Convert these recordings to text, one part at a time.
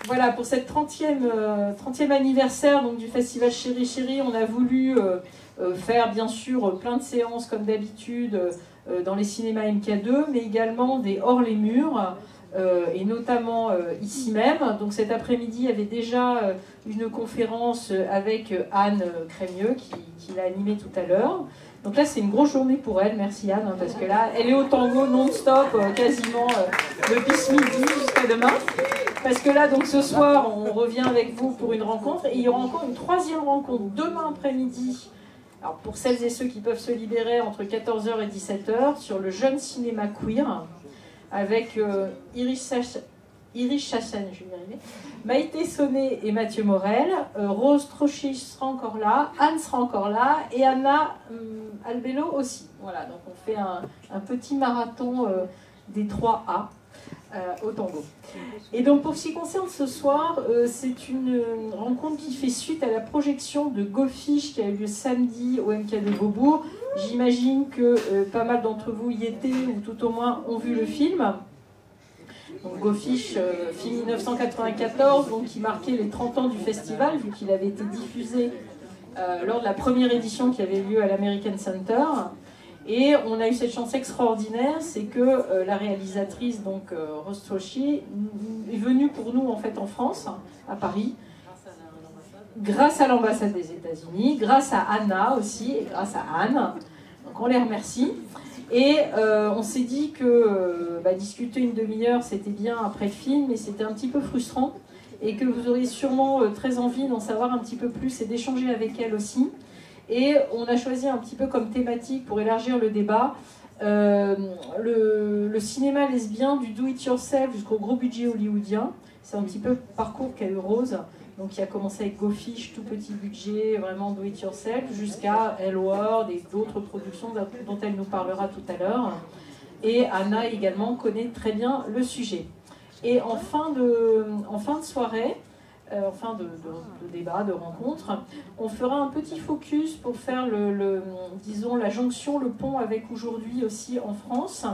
voilà, pour cette 30e anniversaire donc, du festival Chéri Chéri, on a voulu faire bien sûr plein de séances comme d'habitude dans les cinémas MK2, mais également des hors les murs, et notamment ici même. Donc cet après-midi, il y avait déjà une conférence avec Anne Crémieux qui l'a animée tout à l'heure. Donc là, c'est une grosse journée pour elle, merci Anne, parce que là, elle est au tango non-stop, quasiment depuis ce midi jusqu'à demain. Parce que là, donc ce soir, on revient avec vous pour une rencontre, et il y aura encore une 3e rencontre demain après-midi. Alors pour celles et ceux qui peuvent se libérer entre 14h et 17h, sur le jeune cinéma queer, avec Iris Chassan, je vais y arriver, Maïté Sonnet et Mathieu Morel, Rose Trochy sera encore là, Anne sera encore là, et Anna Albello aussi. Voilà, donc on fait un petit marathon des 3A au tango. Et donc pour ce qui concerne ce soir, c'est une rencontre qui fait suite à la projection de Go Fish qui a eu lieu samedi au MK de Beaubourg. J'imagine que pas mal d'entre vous y étaient, ou tout au moins ont vu le film. Donc Go Fish, film 1994, donc, qui marquait les 30 ans du festival, vu qu'il avait été diffusé lors de la première édition qui avait lieu à l'American Center. Et on a eu cette chance extraordinaire, c'est que la réalisatrice, donc Rose Trochy, est venue pour nous en fait en France, à Paris, grâce à l'ambassade des États-Unis, grâce à Anna aussi, et grâce à Anne. Donc on les remercie. Et on s'est dit que discuter une demi-heure, c'était bien après le film, mais c'était un petit peu frustrant, et que vous auriez sûrement très envie d'en savoir un petit peu plus et d'échanger avec elle aussi. Et on a choisi un petit peu comme thématique, pour élargir le débat, le cinéma lesbien du do-it-yourself jusqu'au gros budget hollywoodien. C'est un petit peu le parcours qu'a eu Rose, donc qui a commencé avec Go Fish, tout petit budget, vraiment do-it-yourself, jusqu'à Elle World et d'autres productions dont elle nous parlera tout à l'heure. Et Anna également connaît très bien le sujet. Et en fin de soirée, en fin de débat, de rencontre, on fera un petit focus pour faire disons, la jonction, le pont avec aujourd'hui aussi en France.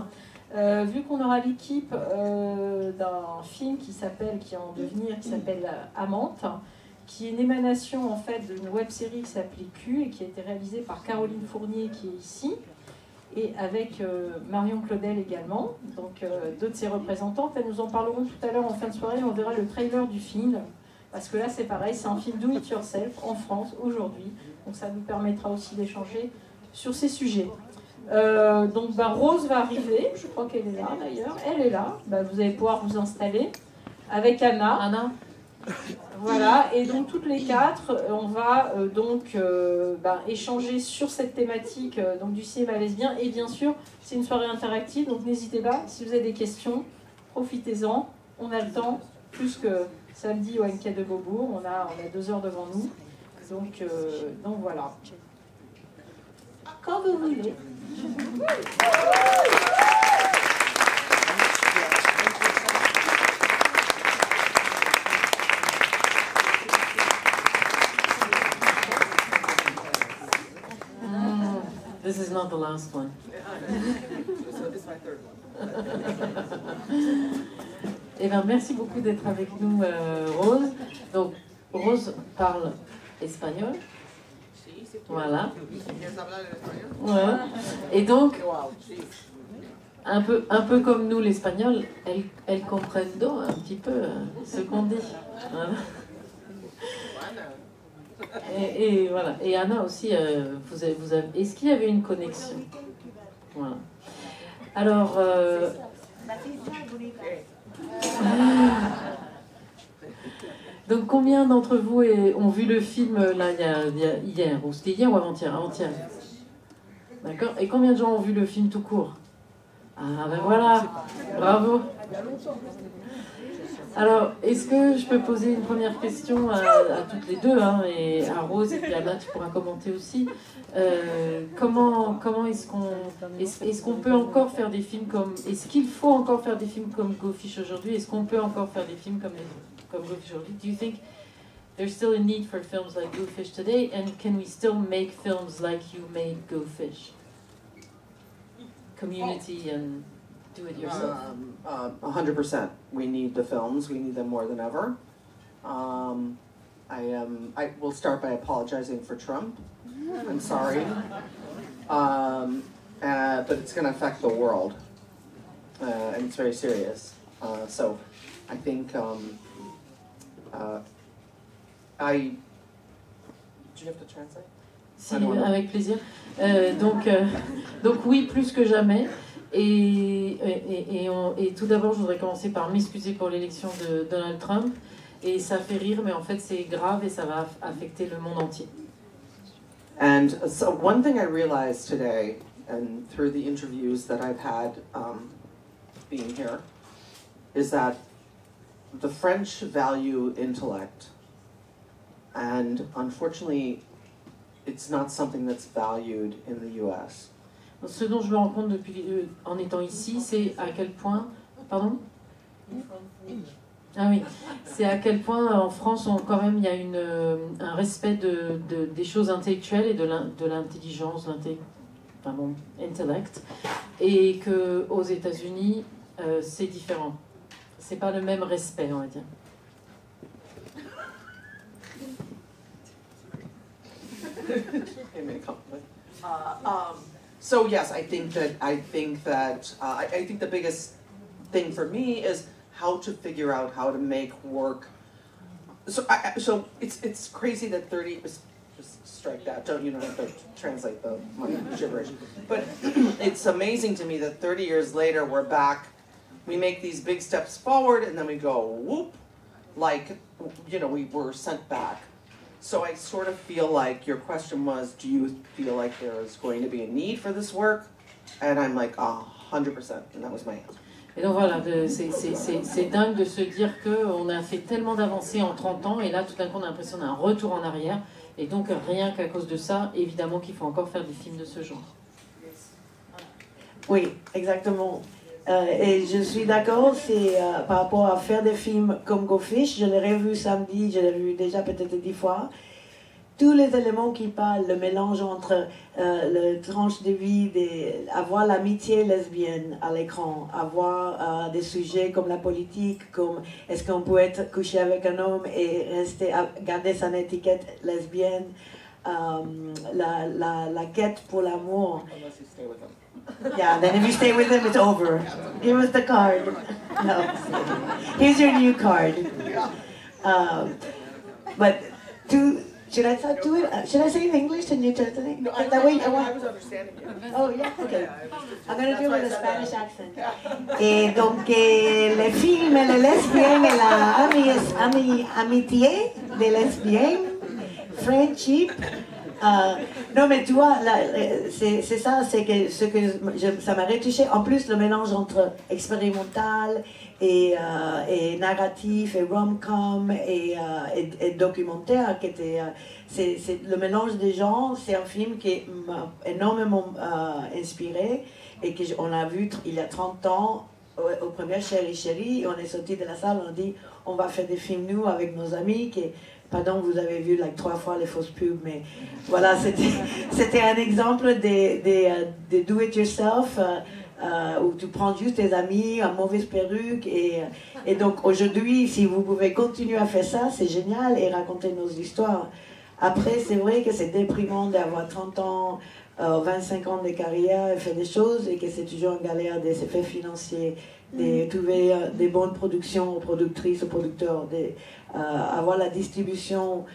Vu qu'on aura l'équipe d'un film qui est en devenir, qui s'appelle Amante, qui est une émanation en fait d'une web-série qui s'appelait Q et qui a été réalisée par Caroline Fournier qui est ici, et avec Marion Claudel également, donc deux de ses représentantes. Elles nous en parleront tout à l'heure en fin de soirée, on verra le trailer du film, parce que là c'est pareil, c'est un film do it yourself en France aujourd'hui, donc ça nous permettra aussi d'échanger sur ces sujets. Donc Rose va arriver, je crois qu'elle est là d'ailleurs, elle est là, vous allez pouvoir vous installer avec Anna. Voilà, et donc toutes les quatre, on va échanger sur cette thématique donc du cinéma lesbien, et bien sûr c'est une soirée interactive, donc n'hésitez pas, si vous avez des questions, profitez-en, on a le temps, plus que samedi au MK de Beaubourg, on a 2 heures devant nous, donc voilà. Quand vous voulez. This is not the last one. It's my third one. Eh bien, merci beaucoup d'être avec nous, Rose. Donc, Rose parle espagnol. Voilà. Ouais. Et donc, un peu comme nous, l'espagnol, elle comprendo un petit peu ce qu'on dit. Voilà. Et voilà. Et Anna aussi, vous avez, est-ce qu'il y avait une connexion? Voilà. Alors. Donc combien d'entre vous ont vu le film là hier, ou c'était hier ou avant-hier? Avant-hier. D'accord. Et combien de gens ont vu le film tout court? Ah ben voilà, bravo. Alors, est-ce que je peux poser une première question à toutes les deux, hein, et à Rose et puis à Anna, tu pourras commenter aussi. Comment est-ce qu'on peut encore faire des films comme... Est-ce qu'il faut encore faire des films comme Go Fish aujourd'hui? Est-ce qu'on peut encore faire des films comme Go Fish aujourd'hui? Do you think there's still a need for films like Go Fish today? And can we still make films like you made Go Fish? Community and do it yourself. 100%. We need the films. We need them more than ever. I will start by apologizing for Trump. I'm sorry. But it's going to affect the world. And it's very serious. So I think do you have to translate? Si, avec plaisir. Donc oui, plus que jamais. Et tout d'abord, je voudrais commencer par m'excuser pour l'élection de Donald Trump. Et ça fait rire, mais en fait, c'est grave et ça va affecter le monde entier. And so one thing I realized today, and through the interviews that I've had being here, is that the French value intellect, and unfortunately, it's not something that's valued in the US. Ce dont je me rends compte depuis en étant ici, c'est à quel point... Pardon ? Ah oui, c'est à quel point en France, quand même, il y a un respect des choses intellectuelles et de l'intelligence, intellect, et qu'aux États-Unis, c'est différent. C'est pas le même respect, on va dire. So yes, I think the biggest thing for me is how to figure out how to make work. So it's crazy that 30. Just strike that. You don't have to translate my gibberish. But it's amazing to me that 30 years later we're back. We make these big steps forward and then we go whoop, like we were sent back. So I sort of feel like your question was, do you feel like there is going to be a need for this work? And I'm like 100%, and that was my answer. Et donc voilà, c'est dingue de se dire qu'on a fait tellement d'avancées en 30 ans et là tout d'un coup on a l'impression d'un retour en arrière. Et donc rien qu'à cause de ça, évidemment qu'il faut encore faire des films de ce genre. Oui, exactement. Et je suis d'accord, c'est par rapport à faire des films comme Go Fish, je l'ai revu samedi, je l'ai vu déjà peut-être 10 fois. Tous les éléments qui parlent, le mélange entre le tranche de vie, avoir l'amitié lesbienne à l'écran, avoir des sujets comme la politique, comme est-ce qu'on peut être couché avec un homme et garder son étiquette lesbienne, la quête pour l'amour. Unless you stay with them. Yeah, then if you stay with him, it's over. Give us the card. No. Here's your new card. But should I do it? Should I say it in English and you translate? No, That way, I was understanding you. Oh, yeah, okay. I'm going to do it with a Spanish accent. Et donc, le film, les lesbiennes et la amitié des lesbiennes, friendship. Non, mais tu vois, c'est ça, c'est que ça m'a retouché. En plus, le mélange entre expérimental et narratif et rom-com et documentaire, qui était, c'est le mélange des genres. C'est un film qui m'a énormément inspiré et qu'on a vu il y a 30 ans au premier Chéri Chéri. On est sorti de la salle, on a dit on va faire des films nous avec nos amis pardon, vous avez vu 3 fois les fausses pubs, mais voilà, c'était un exemple de do-it-yourself, où tu prends juste tes amis, une mauvaise perruque, et donc aujourd'hui, si vous pouvez continuer à faire ça, c'est génial, et raconter nos histoires. Après, c'est vrai que c'est déprimant d'avoir 30 ans, 25 ans de carrière et faire des choses, et que c'est toujours une galère des effets financiers, de trouver des bonnes productions aux productrices, aux producteurs, avoir la distribution.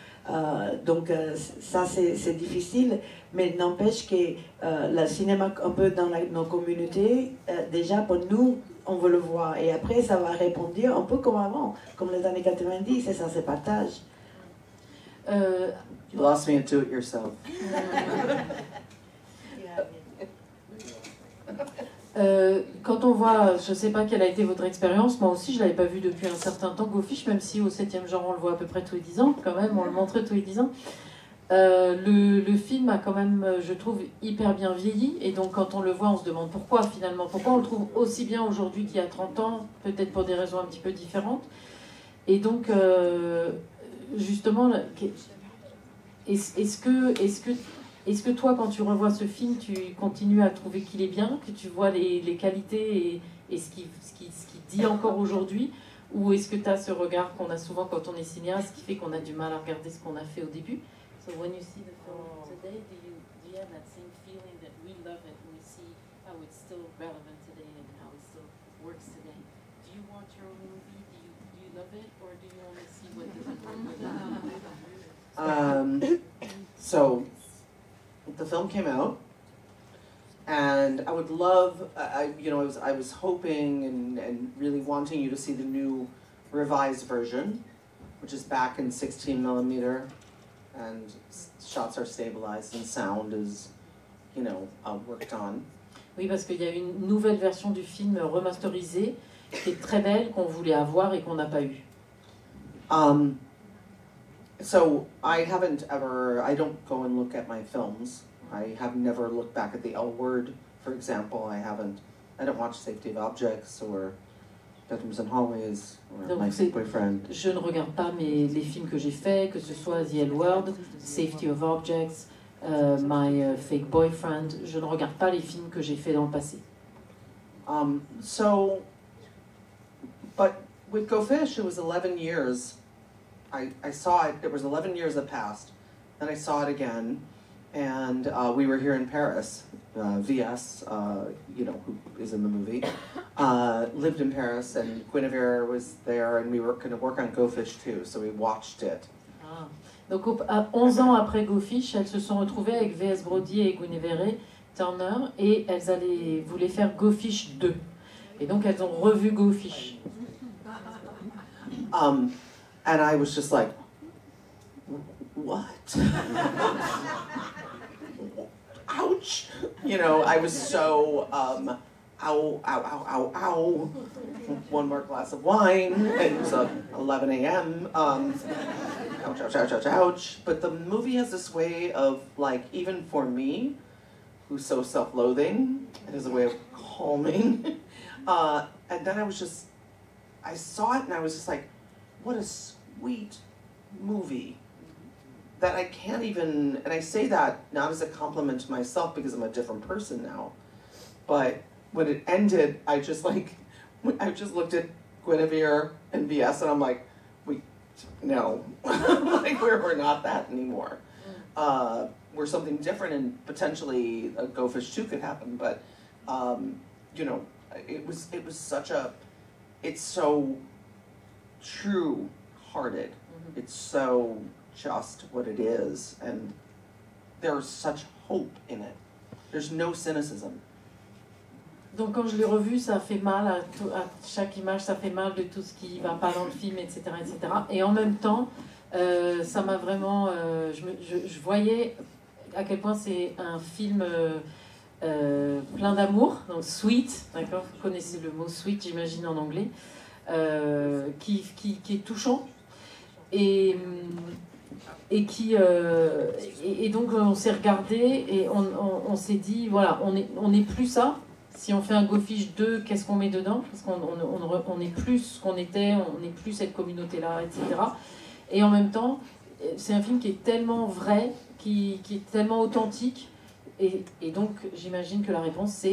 Donc ça, c'est difficile, mais n'empêche que le cinéma, un peu dans nos communautés, déjà pour nous, on veut le voir. Et après, ça va répondre un peu comme avant, comme les années 90, et ça se partage. You lost me at do-it-yourself. Quand on voit, je ne sais pas quelle a été votre expérience, moi aussi je ne l'avais pas vu depuis un certain temps, Go Fish, même si au 7e genre on le voit à peu près tous les 10 ans, quand même, on le montre tous les 10 ans. Le film a quand même, je trouve, hyper bien vieilli, et donc quand on le voit, on se demande pourquoi finalement, pourquoi on le trouve aussi bien aujourd'hui qu'il y a 30 ans, peut-être pour des raisons un petit peu différentes. Et donc, justement, est-ce que toi, quand tu revois ce film, tu continues à trouver qu'il est bien, que tu vois les qualités et ce qu'il dit encore aujourd'hui, Ou est-ce que tu as ce regard qu'on a souvent quand on est cinéaste qui fait qu'on a du mal à regarder ce qu'on a fait au début? So when you see the film today, do you have that same feeling that we love it and we see how it's still relevant today and how it still works today? Do you watch your own movie? Do you love it, or do you only see what doesn't work with it? So the film came out, and I would love, I was hoping and really wanting you to see the new revised version, which is back in 16 millimeter, and shots are stabilized and sound is, worked on. Oui, parce qu'il y a une nouvelle version du film remasterisée qui est très belle, qu'on voulait avoir et qu'on n'a pas eu. So I don't go and look at my films. I have never looked back at the L Word, for example. I don't watch Safety of Objects or Bedrooms and Hallways or Donc, My Sick Boyfriend. Je ne regarde pas les films que j'ai faits, que ce soit The L Word, Safety of Objects, My Fake Boyfriend. Je ne regarde pas les films que j'ai faits dans le passé. But with Go Fish, it was 11 years. I saw it, there was 11 years that passed. Then I saw it again, and we were here in Paris. VS, who is in the movie, lived in Paris, and Guinevere was there, and we were going to work on Go Fish too, so we watched it. Ah. Donc 11 ans après Go Fish, elles se sont retrouvées avec V.S. Brody et Guinevere Turner, et elles voulaient faire Go Fish 2. Et donc elles ont revu Go Fish. And I was just like, what? Ouch! I was so, ow, ow, ow, ow, ow. One more glass of wine, and it was 11 a.m. Ouch, ouch, ouch, ouch, ouch. But the movie has this way of, even for me, who's so self-loathing, it has a way of calming. And then I saw it and I was just like, what a sweet movie that I can't even, and I say that not as a compliment to myself because I'm a different person now, but when it ended, I just looked at Guinevere and VS and I'm like, no, we're not that anymore. We're something different, and potentially a Go Fish 2 could happen, but it was it's so true-hearted. Mm-hmm. It's so just what it is, and there's such hope in it. There's no cynicism. Donc quand je l'ai revu, ça fait mal à chaque image, ça fait mal de tout ce qui va pas dans le film, etc., etc. Et en même temps, ça m'a vraiment, je voyais à quel point c'est un film plein d'amour, donc sweet, d'accord, vous connaissez le mot sweet, j'imagine en anglais, qui est touchant et donc on s'est regardé et on s'est dit voilà, on est plus ça. Si on fait un Go Fish 2, qu'est-ce qu'on met dedans? Parce qu'on est plus ce qu'on était, on n'est plus cette communauté-là, etc. Et en même temps, c'est un film qui est tellement vrai, qui est tellement authentique. Et donc, j'imagine que la réponse,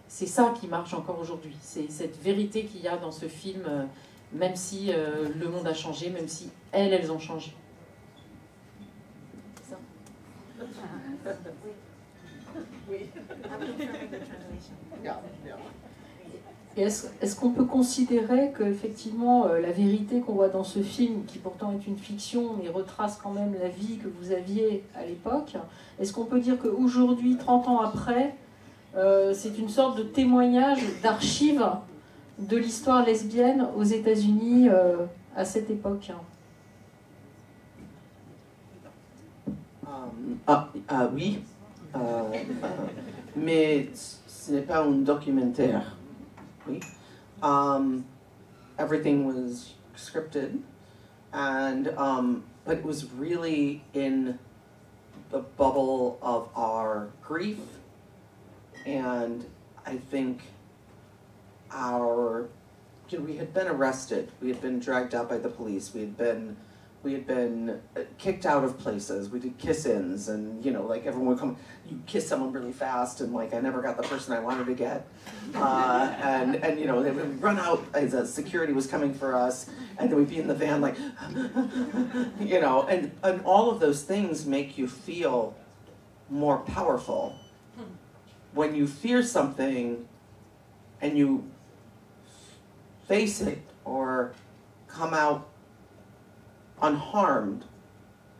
c'est ça qui marche encore aujourd'hui. C'est cette vérité qu'il y a dans ce film, même si le monde a changé, même si elles ont changé. C'est ça. Oui. Et est-ce qu'on peut considérer qu'effectivement la vérité qu'on voit dans ce film, qui pourtant est une fiction, mais retrace quand même la vie que vous aviez à l'époque, est-ce qu'on peut dire qu'aujourd'hui, 30 ans après, c'est une sorte de témoignage, d'archive de l'histoire lesbienne aux États-Unis à cette époque? Oui, mais ce n'est pas un documentaire. Oui. Everything was scripted, and but it was really in the bubble of our grief, and I think we had been arrested, we had been dragged out by the police, we had been we had been kicked out of places. We did kiss-ins, and you know, like everyone would come, you kiss someone really fast, and like I never got the person I wanted to get, and you know, they would run out as security was coming for us, and then we'd be in the van like, you know, and all of those things make you feel more powerful. When you fear something, and you face it or come out unharmed,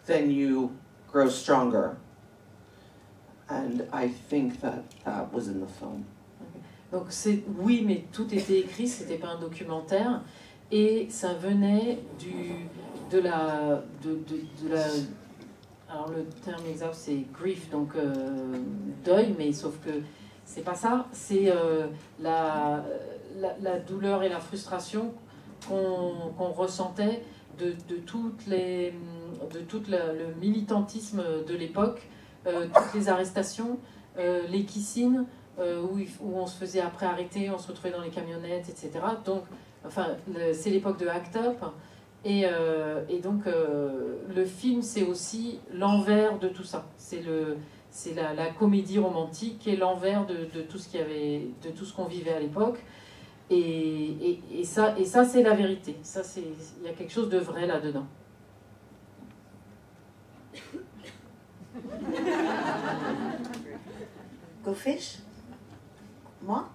then you grow stronger. And I think that was in the film. Donc oui, mais tout était écrit, c'était pas un documentaire, et ça venait de la, alors le terme exact c'est grief, donc deuil, mais sauf que c'est pas ça, c'est la douleur et la frustration qu'on ressentait de tout le militantisme de l'époque, toutes les arrestations, les kissines, où on se faisait après arrêter, on se retrouvait dans les camionnettes, etc. Donc, enfin, c'est l'époque de Act Up, et donc le film c'est aussi l'envers de tout ça. C'est la comédie romantique et l'envers de tout ce qu'il y avait, de tout ce qu'on vivait à l'époque. Et ça c'est la vérité. Ça, il y a quelque chose de vrai là-dedans. Go Fish? Moi?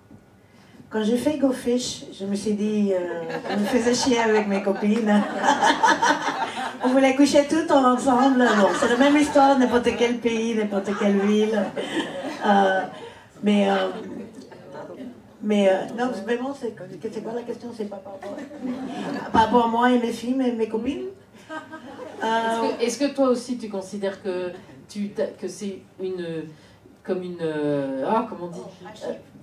Quand j'ai fait Go Fish, je me suis dit, je me faisais chier avec mes copines. On voulait coucher toutes ensemble. Bon, c'est la même histoire, n'importe quel pays, n'importe quelle ville. Non, vraiment, c'est quoi la question? C'est pas par rapport à moi et mes filles et mes copines. Est-ce que toi aussi tu considères que c'est comment on dit,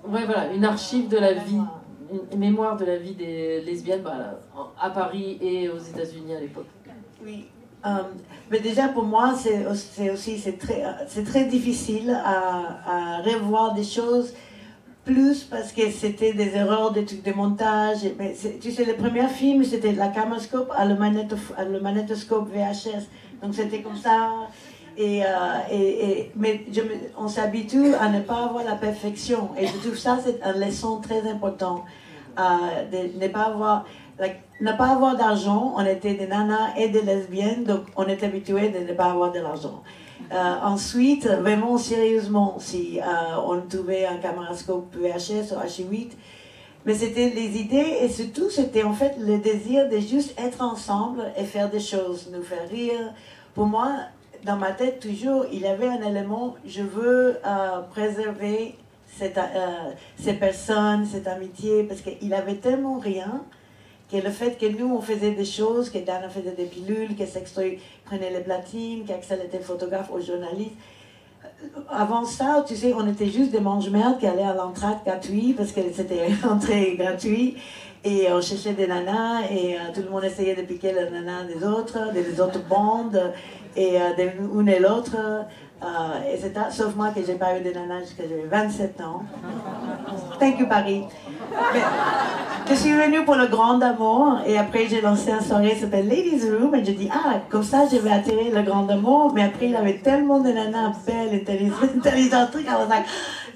ouais, voilà, une archive de la vie, une mémoire de la vie des lesbiennes à Paris et aux États-Unis à l'époque? Oui. Mais déjà pour moi c'est très difficile à revoir des choses. Plus parce que c'était des erreurs, des trucs de montage. Mais tu sais, le premier film, c'était la caméra-scope à le magnétoscope VHS. Donc c'était comme ça. Mais on s'habitue à ne pas avoir la perfection. Et je trouve ça, c'est une leçon très importante. De ne pas avoir d'argent. On était des nanas et des lesbiennes, donc on est habitué de ne pas avoir de l'argent. Ensuite, vraiment sérieusement, si on trouvait un camérascope VHS ou H8, mais c'était les idées et surtout c'était en fait le désir de juste être ensemble et faire des choses, nous faire rire. Pour moi, dans ma tête toujours, il y avait un élément, je veux préserver ces personnes, cette amitié, parce qu'il avait tellement rien. Que le fait que nous, on faisait des choses, que Dana faisait des pilules, que Sextoy prenait les platines, qu'Axel était photographe ou journaliste. Avant ça, tu sais, on était juste des mange-merdes qui allaient à l'entracte gratuit, parce que c'était entrée gratuite, et on cherchait des nanas, et tout le monde essayait de piquer les nanas des autres bandes, et l'une et l'autre, etc. Sauf moi que j'ai pas eu de nanas jusqu'à j'avais 27 ans. Thank you, Paris. Mais, je suis venue pour le grand amour et après j'ai lancé une soirée qui s'appelle Ladies Room et j'ai dit comme ça je vais attirer le grand amour, mais après il y avait tellement de nanas belles, intelligentes,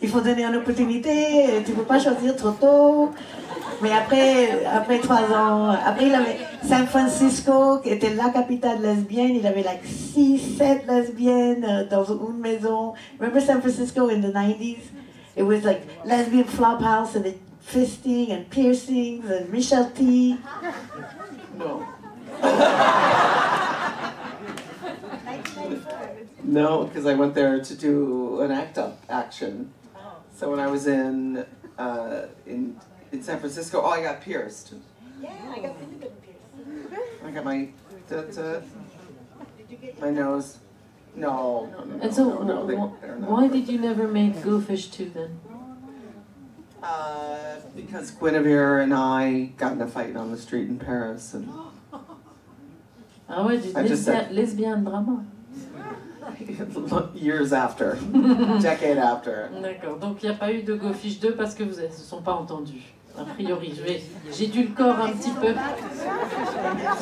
il faut donner une opportunité, tu ne peux pas choisir trop tôt. Mais après 3 ans, après il avait San Francisco qui était la capitale lesbienne, il avait 6-7 lesbiennes dans une maison. Remember San Francisco in the 90s? It was like lesbian flop house and fisting and piercings and Michelle T. No. No, because I went there to do an act-up action. So when I was in San Francisco, I got pierced. Yeah, I got really good pierced. I got my my nose. No. And so, they're not. why did you never make Go Fish 2 then? Because Guinevere and I got in a fight on the street in Paris, and Ah ouais, du lesbian drama. years after, decade after. D'accord, donc il n'y a pas eu de Go Fish 2 parce que vous ne se sont pas entendus. A priori, j'ai dû le corps un petit peu.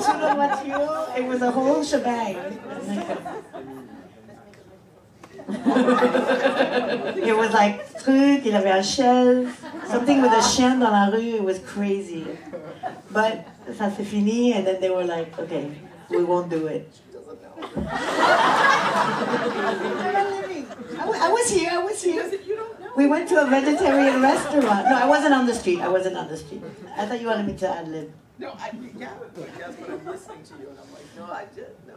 Sur la voiture, it was a whole shebang. It was like truc, il avait un chien, something with a chien dans la rue, it was crazy. But ça s'est fini, and then they were like, okay, we won't do it. I was here. We went to a vegetarian restaurant. No, I wasn't on the street. I thought you wanted me to ad-lib. No, yeah, but I'm listening to you and I'm like, no, I did, no.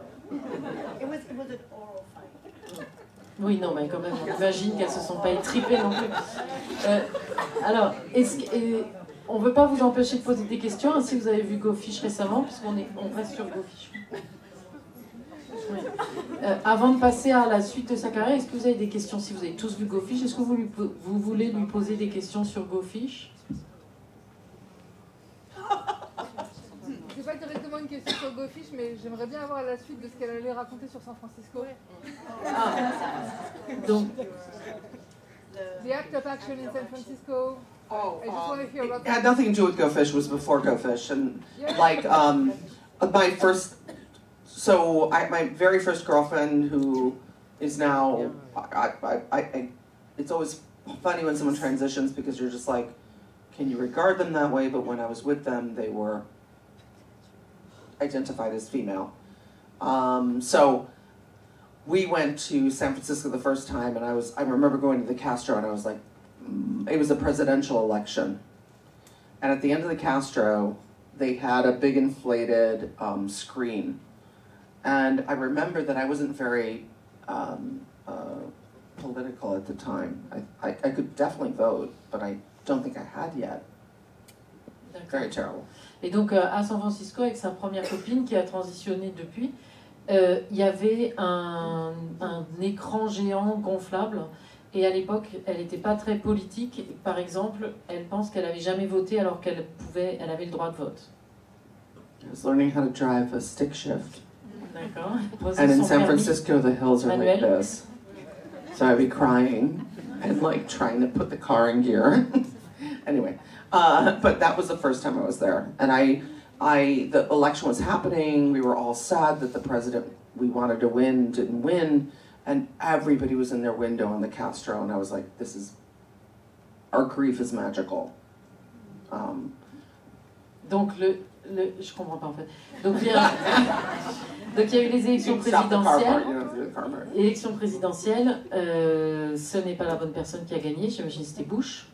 It was an oral fight. Oui, non, mais quand même, on imagine qu'elles se sont pas étripées non plus. Alors, on ne veut pas vous empêcher de poser des questions, hein, si vous avez vu Go Fish récemment, puisqu'on reste sur Go Fish. Oui. Avant de passer à la suite de sa carrière, est-ce que vous avez des questions? Si vous avez tous vu Go Fish, est-ce que vous voulez lui poser des questions sur Go Fish? C'est pas directement une question sur Go Fish, mais j'aimerais bien avoir la suite de ce qu'elle allait raconter sur San Francisco. Ah. Donc, The act of action in San Francisco. Oh, I just want to hear about it had that. nothing to do with Go Fish. It was before Go Fish, and like my first. So my very first girlfriend, who is now, it's always funny when someone transitions because you're just like, can you regard them that way? But when I was with them, they were identified as female. So we went to San Francisco the first time, and I remember going to the Castro, and I was like, it was a presidential election. And at the end of the Castro, they had a big inflated screen. And I remember that I wasn't very political at the time. I could definitely vote, but I don't think I had yet. Very terrible. Et donc à San Francisco, avec sa première copine qui a transitionné depuis, il y avait un écran géant gonflable. Et à l'époque, elle n'était pas très politique. Par exemple, elle pense qu'elle n'avait jamais voté alors qu'elle avait le droit de vote. I was learning how to drive a stick shift. D'accord. And in San Francisco, the hills are like this. So I'd be crying and like trying to put the car in gear. Anyway, but that was the first time I was there. And the election was happening. We were all sad that the president we wanted to win didn't win. And everybody was in their window on the Castro. And I was like, our grief is magical. Donc je comprends pas en fait. Donc il y a eu les élections présidentielles. Élections présidentielles, ce n'est pas la bonne personne qui a gagné. J'imagine que c'était Bush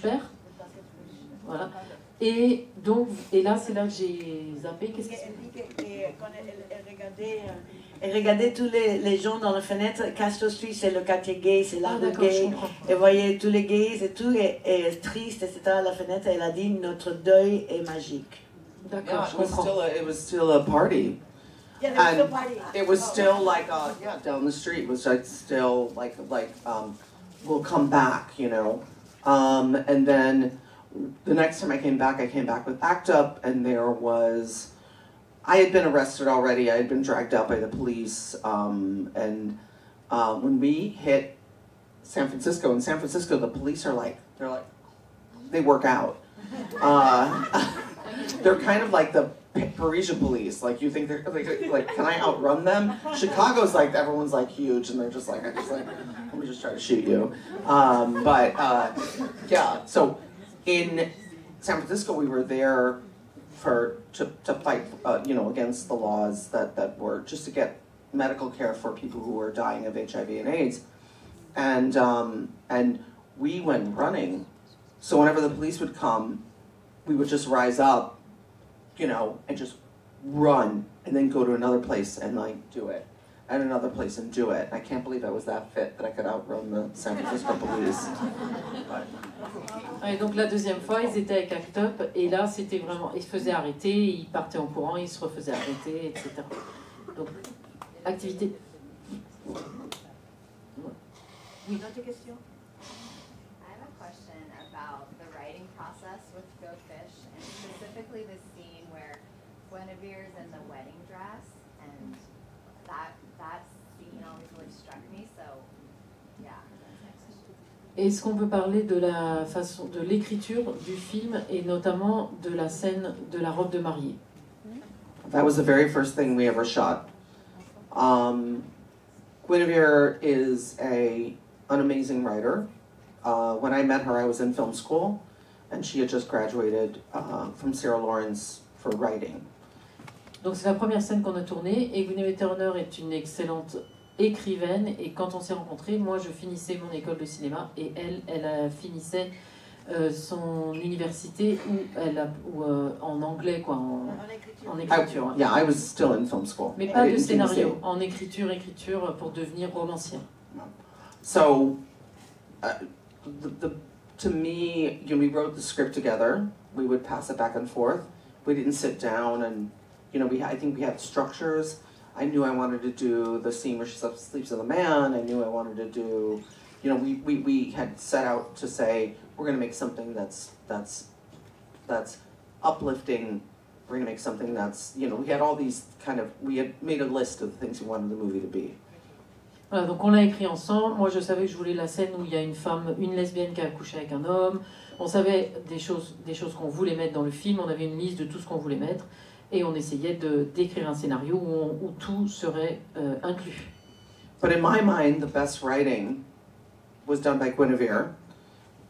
père. Voilà. Et là c'est là que j'ai zappé. Qu'est-ce que Elle regardait tous les gens dans la fenêtre. Castro Street, c'est le quartier gay, c'est là le gay. Elle voyait tous les gays et tout, et triste, etc. à la fenêtre. Elle a dit, notre deuil est magique. D'accord, je comprends. It was still a party. Yeah, there was still a party. It was still like, down the street was like still like we'll come back, you know. And then the next time I came back with ACT UP, and I had been arrested already. I had been dragged out by the police. And when we hit San Francisco, the police they work out. They're kind of like the Parisian police. Like you think they're like, can I outrun them? Chicago's like everyone's like huge, and they're just like, let me just try to shoot you. Yeah. So in San Francisco, we were there to fight, against the laws that were just to get medical care for people who were dying of HIV and AIDS, and we went running. So whenever the police would come, we would just rise up, and just run, and then go to another place and do it, and another place and do it. I can't believe I was that fit that I could outrun the San Francisco police. Et donc la deuxième fois, ils étaient avec ACT UP, et là c'était vraiment, ils se faisaient arrêter, ils partaient en courant, ils se refaisaient arrêter, etc. Donc, activité. Oui. D'autres questions? I have a question about the writing process with Go Fish, and specifically the scene where Guinevere's in the wedding dress, and that scene always really struck me. So, yeah. Est-ce qu'on peut parler de la façon, de l'écriture du film et notamment de la scène de la robe de mariée? That was the very first thing we ever shot. Guinevere is an amazing writer. When I met her, I was in film school, and she had just graduated from Sarah Lawrence for writing. Donc c'est la première scène qu'on a tournée et Guinevere Turner est une excellente écrivaine et quand on s'est rencontrés, moi je finissais mon école de cinéma et elle finissait son université en anglais quoi, en écriture. Yeah, I was still in film school. Mais pas de in scénario, TNC. en écriture pour devenir romancière. So, to me, we wrote the script together. We would pass it back and forth. We didn't sit down and, I think we had structures. I knew I wanted to do the scene where she sleeps with a man. I knew I wanted to do, we had set out to say, we're going to make something that's uplifting. We're going to make something that's, we had all these we had made a list of the things we wanted the movie to be. Voilà, donc on l'a écrit ensemble. Moi, je savais que je voulais la scène où il y a une lesbienne qui a couché avec un homme. On savait des choses qu'on voulait mettre dans le film. On avait une liste de tout ce qu'on voulait mettre. Et on essayait d'écrire un scénario où tout serait inclus. But in my mind, the best writing was done by Guinevere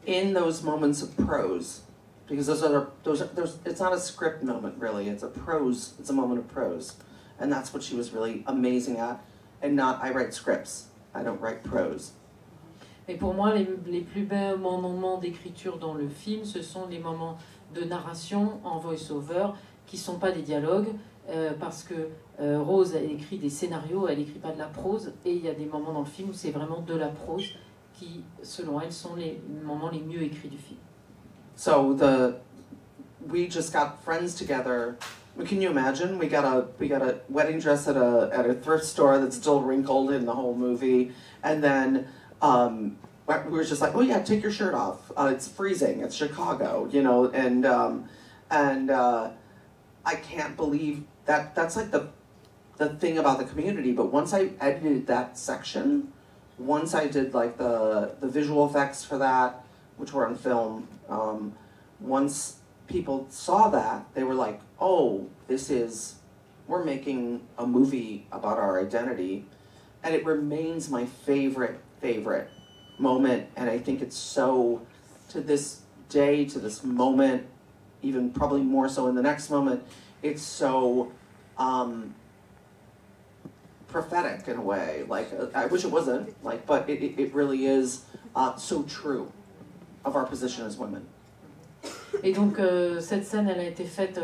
in those moments of prose. Because it's not a script moment, really. It's a moment of prose. And that's what she was really amazing at. And I write scripts. I don't write prose. Et pour moi, les plus beaux moments d'écriture dans le film, ce sont les moments de narration en voice-over qui ne sont pas des dialogues, parce que Rose, elle écrit des scénarios, elle n'écrit pas de la prose, et il y a des moments dans le film où c'est vraiment de la prose qui, selon elle, sont les moments les mieux écrits du film. So we just got friends together. Can you imagine? We got a wedding dress at a thrift store that's still wrinkled in the whole movie, and then we were just like, oh yeah, take your shirt off. It's freezing. It's Chicago, and I can't believe that. That's like the thing about the community. But once I edited that section, once I did like the visual effects for that, which were on film, once people saw that, they were like, oh, we're making a movie about our identity. And it remains my favorite moment. And I think it's so, to this day, to this moment, even probably more so in the next moment, it's so prophetic in a way. Like, I wish it wasn't, but it really is so true of our position as women. Et donc cette scène, elle a été faite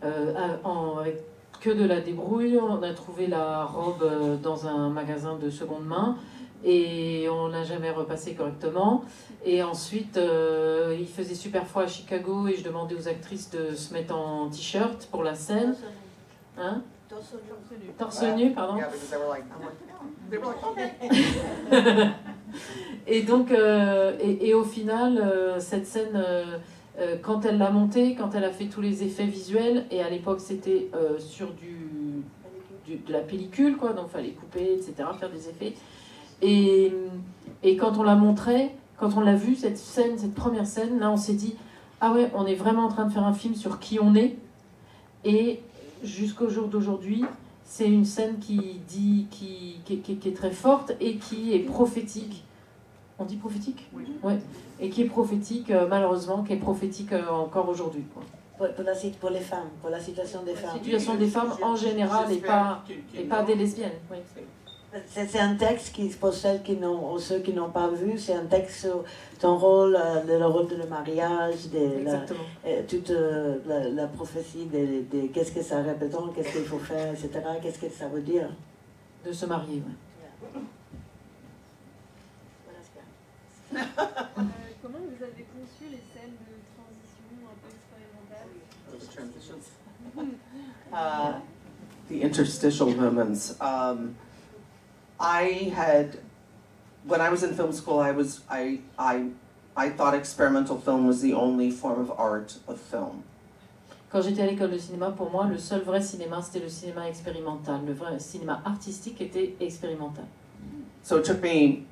avec que de la débrouille. On a trouvé la robe dans un magasin de seconde main et on l'a jamais repassée correctement. Et ensuite, il faisait super froid à Chicago et je demandais aux actrices de se mettre en t-shirt pour la scène. Hein? Torse nu, pardon. Yeah, because they were like, okay. Et donc, et au final, cette scène, quand elle l'a montée, quand elle a fait tous les effets visuels, et à l'époque c'était sur de la pellicule, quoi, donc il fallait couper, etc., faire des effets. Et quand on l'a montré, quand on l'a vu, cette scène, cette première scène, là on s'est dit, ah ouais, on est vraiment en train de faire un film sur qui on est. Et jusqu'au jour d'aujourd'hui, c'est une scène qui est très forte et qui est prophétique. On dit prophétique? Oui. Ouais. Et qui est prophétique, malheureusement, qui est prophétique encore aujourd'hui. Pour les femmes, pour la situation des femmes. La situation des femmes en général et pas des lesbiennes. Oui. C'est un texte qui, pour ceux qui n'ont pas vu, c'est un texte sur ton rôle, le rôle de le mariage, toute la prophétie de qu'est-ce que ça représente, qu'est-ce qu'il faut faire, etc. Qu'est-ce que ça veut dire? De se marier, oui. Comment vous avez conçu les scènes de transition un peu expérimentales? The interstitial moments. When I was in film school, I thought experimental film was the only form of art of film. Quand j'étais à l'école de cinéma, pour moi, le seul vrai cinéma, c'était le cinéma expérimental. Le vrai cinéma artistique était expérimental. So it took me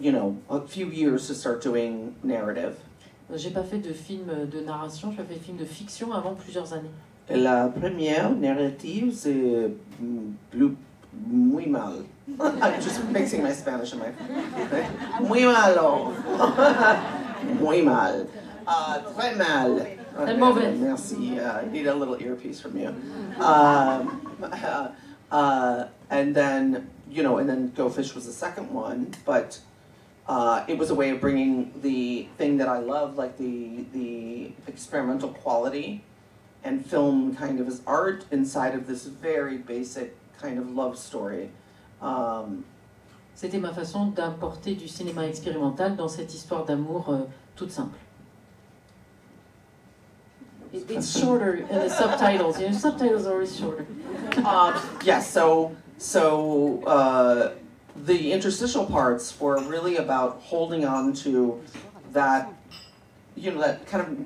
you know, a few years to start doing narrative. J'ai pas fait de film de narration, j'ai fait de film de fiction avant plusieurs années. Et la première narrative, c'est muy mal. I'm just mixing my Spanish and my... Muy malo. Muy mal. Très mal. Très mauvais. Merci. I need a little earpiece from you. And then, you know, and then Go Fish was the second one, but it was a way of bringing the thing that I love, like the experimental quality and film kind of as art inside of this very basic kind of love story. C'était ma façon d'apporter du cinéma expérimental dans cette histoire d'amour toute simple. It's shorter in the subtitles. You know, subtitles are always shorter. Yes, so the interstitial parts were really about holding on to that, you know, that kind of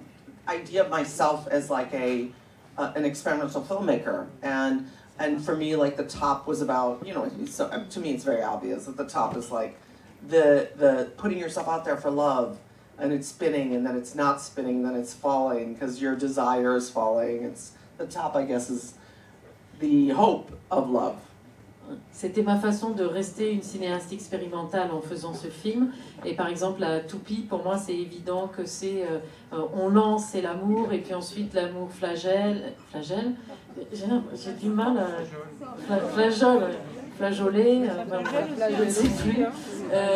idea of myself as like an experimental filmmaker, and for me, like the top was about, you know, so to me it's very obvious that the top is like the putting yourself out there for love, and it's spinning, and then it's not spinning, then it's falling because your desire is falling. It's the top, I guess, is the hope of love. C'était ma façon de rester une cinéaste expérimentale en faisant ce film. Et par exemple, la toupie, pour moi, c'est évident que c'est on lance, c'est l'amour, et puis ensuite l'amour flagelle. J'ai du mal à flageoler, je ne sais plus.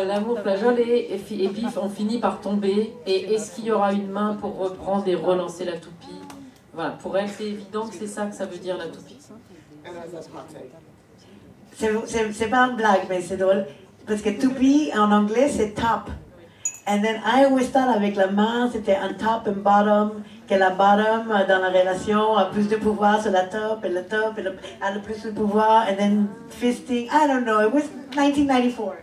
L'amour flageole, et puis on finit par tomber. Et est-ce qu'il y aura une main pour reprendre et relancer la toupie? Voilà, pour elle, c'est évident que c'est ça que ça veut dire la toupie. C'est pas une blague, mais c'est drôle. Parce que toupie, en anglais, c'est top. And then I always thought avec la main, c'était un top and bottom, que la bottom, dans la relation, a plus de pouvoir sur la top, et le top a le plus de pouvoir, and then fisting, I don't know, it was 1994.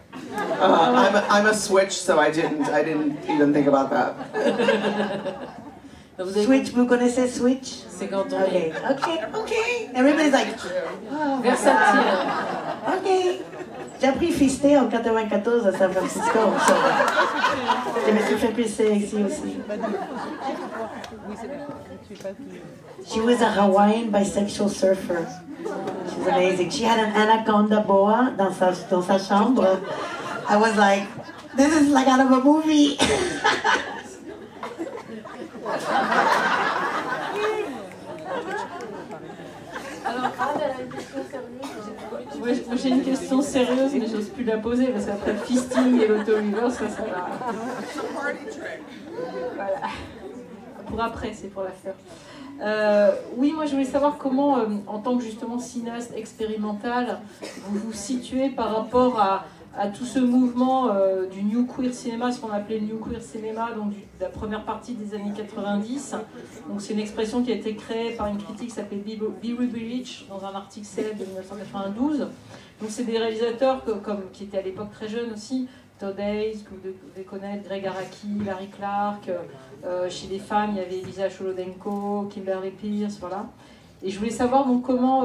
I'm a switch, so I didn't even think about that. Switch, vous connaissez Switch? C'est quand on est... Okay. Everybody's like... Oh, versatile. Ok. J'ai appris fister en 94 à San Francisco. So. Je me suis fait pisser ici aussi. She was a Hawaiian bisexual surfer. She was amazing. She had an anaconda boa dans sa chambre. I was like, this is like out of a movie. Alors, Anne, elle a une question sérieuse. Moi, j'ai une question sérieuse, mais j'ose plus la poser parce qu'après le fisting et l'auto-reverse, ça va. Voilà. Pour après, c'est pour la faire. Oui, moi je voulais savoir comment, en tant que justement cinéaste expérimental, vous vous situez par rapport à tout ce mouvement du New Queer Cinema, ce qu'on appelait le New Queer Cinema, donc de la première partie des années 90. Donc c'est une expression qui a été créée par une critique qui s'appelait Be Rich dans un article célèbre de 1992. Donc c'est des réalisateurs qui étaient à l'époque très jeunes aussi, Todd Haynes, que vous devez connaître, Greg Araki, Larry Clark. Chez les femmes, il y avait Lisa Cholodenko, Kimberly Pierce, voilà. Et je voulais savoir donc comment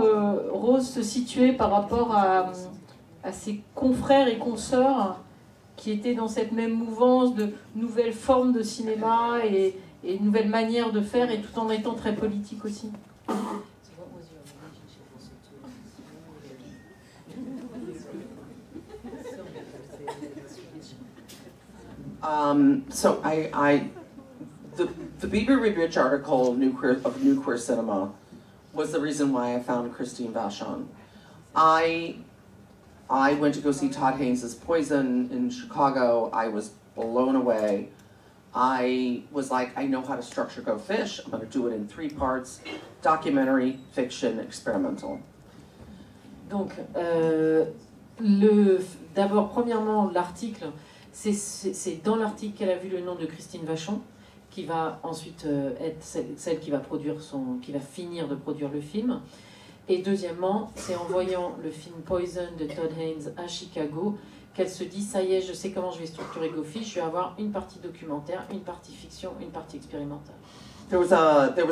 Rose se situait par rapport à ses confrères et consoeurs qui étaient dans cette même mouvance de nouvelles formes de cinéma et nouvelles manières de faire, et tout en étant très politique aussi. So the Bieber Rich article of New Queer Cinema was the reason why I found Christine Vachon. I went to go see Todd Haynes' Poison in Chicago. I was blown away. I was like, I know how to structure Go Fish. I'm going to do it in 3 parts: documentary, fiction, experimental. Donc, d'abord, premièrement, l'article, c'est dans l'article qu'elle a vu le nom de Christine Vachon, qui va ensuite être celle qui va finir de produire le film. Et deuxièmement, c'est en voyant le film Poison de Todd Haynes à Chicago qu'elle se dit, ça y est, je sais comment je vais structurer Go Fish, je vais avoir une partie documentaire, une partie fiction, une partie expérimentale. There was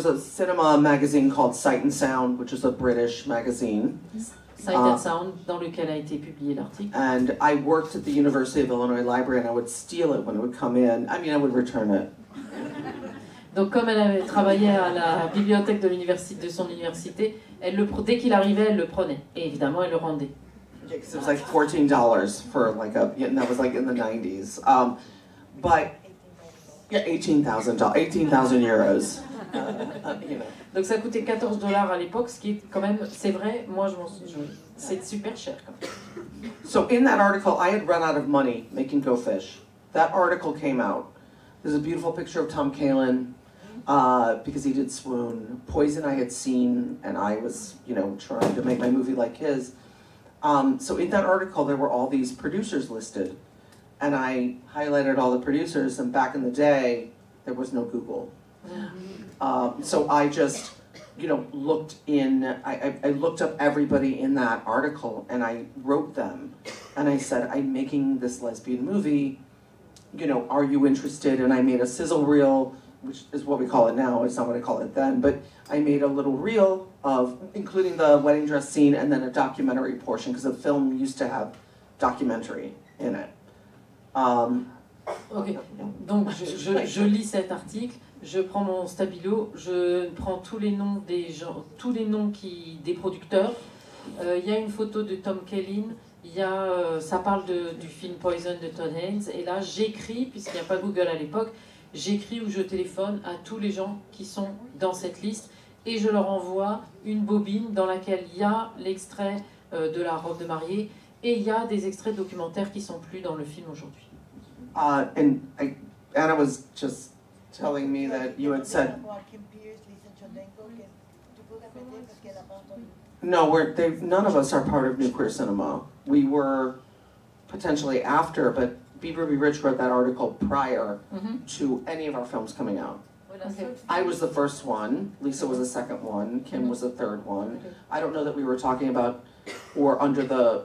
a cinema magazine called Sight and Sound, which is a British magazine. Sight and Sound, dans lequel a été publié l'article. And I worked at the University of Illinois Library, and I would steal it when it would come in. I mean, I would return it. Donc comme elle avait travaillé à la bibliothèque de son université, dès qu'il arrivait, elle le prenait. Et évidemment, elle le rendait. Yeah, 'cause it was like $14 for like and that was like in the 90s. But yeah, 18,000 euros. You know. Donc ça coûtait $14 à l'époque, ce qui est quand même, c'est vrai, moi c'est super cher quand même. So in that article, I had run out of money making Go Fish. That article came out. There's a beautiful picture of Tom Kalin because he did Swoon. Poison I had seen, and I was, trying to make my movie like his. So in that article, there were all these producers listed, and I highlighted all the producers. And back in the day, there was no Google. So I just, looked in. I looked up everybody in that article, and I wrote them, and I said, I'm making this lesbian movie. Are you interested? And I made a sizzle reel, which is what we call it now. It's not what I called it then, but I made a little reel of including the wedding dress scene and then a documentary portion because the film used to have documentary in it. Ok, donc je lis cet article, je prends mon stabilo, je prends tous les noms des gens, tous les noms des producteurs. Il y a une photo de Tom Kalin. Ça parle du film Poison de Todd Haynes, et là j'écris, puisqu'il n'y a pas Google à l'époque, j'écris ou je téléphone à tous les gens qui sont dans cette liste, et je leur envoie une bobine dans laquelle il y a l'extrait de la robe de mariée, et il y a des extraits documentaires qui sont plus dans le film aujourd'hui. And Anna was just telling me that you had said... No, none of us are part of New Queer Cinema. We were potentially after, but Be Ruby Rich wrote that article prior to any of our films coming out. Okay. I was the first one, Lisa was the second one, Kim was the third one. I don't know that we were talking about, or under the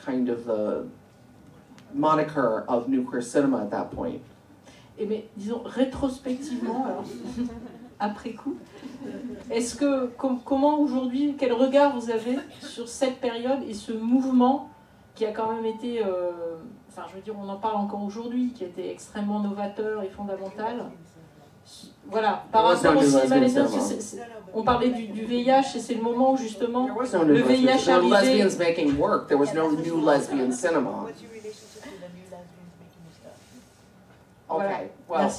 kind of the moniker of New Queer Cinema at that point. Mais disons, rétrospectivement, alors, après coup, est-ce que, comment aujourd'hui, quel regard vous avez sur cette période et ce mouvement qui a quand même été, on en parle encore aujourd'hui, qui a été extrêmement novateur et fondamental. Voilà, par rapport au cinéma lesbien, on parlait du VIH et c'est le moment où justement le VIH arrivait. There were lesbians arrivait. making work. There was no new lesbian cinema. Okay, well,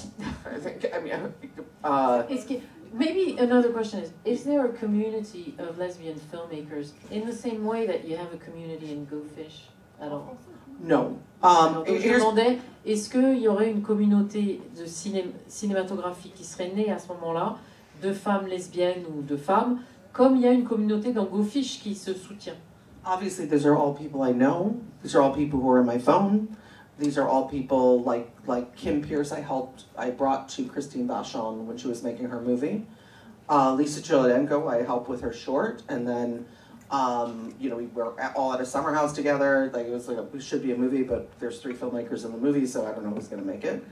Merci. Maybe another question is there a community of lesbian filmmakers in the same way that you have a community in Go Fish at all? No. Donc, je me demandais, est-ce qu'il y aurait une communauté de cinématographie qui serait née à ce moment-là, de femmes lesbiennes ou de femmes, comme il y a une communauté dans Go Fish qui se soutient? Obviously, these are all people I know. These are all people who are in my phone. These are all people like Kim Pierce I brought to Christine Vachon when she was making her movie. Lisa Cholodenko, I helped with her short, and then we were all at a summer house together. Like it should be a movie, but there's 3 filmmakers in the movie, so I don't know who's going to make it.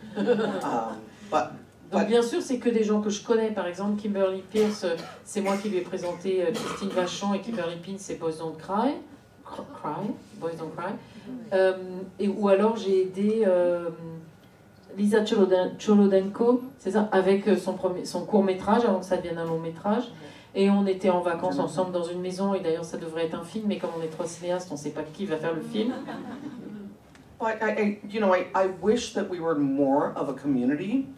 Donc bien sûr, c'est que des gens que je connais. Par exemple, Kimberly Pierce, c'est moi qui lui ai présenté Christine Vachon, et Kimberly Pierce, c'est Boys Don't Cry. Boys Don't Cry. Ou alors j'ai aidé Lisa Cholodenko, c'est ça, avec son court-métrage, avant que ça devienne un long-métrage. Et on était en vacances ensemble dans une maison, et d'ailleurs ça devrait être un film, mais comme on est 3 cinéastes, on ne sait pas qui va faire le film. But I wish that we were more of a community.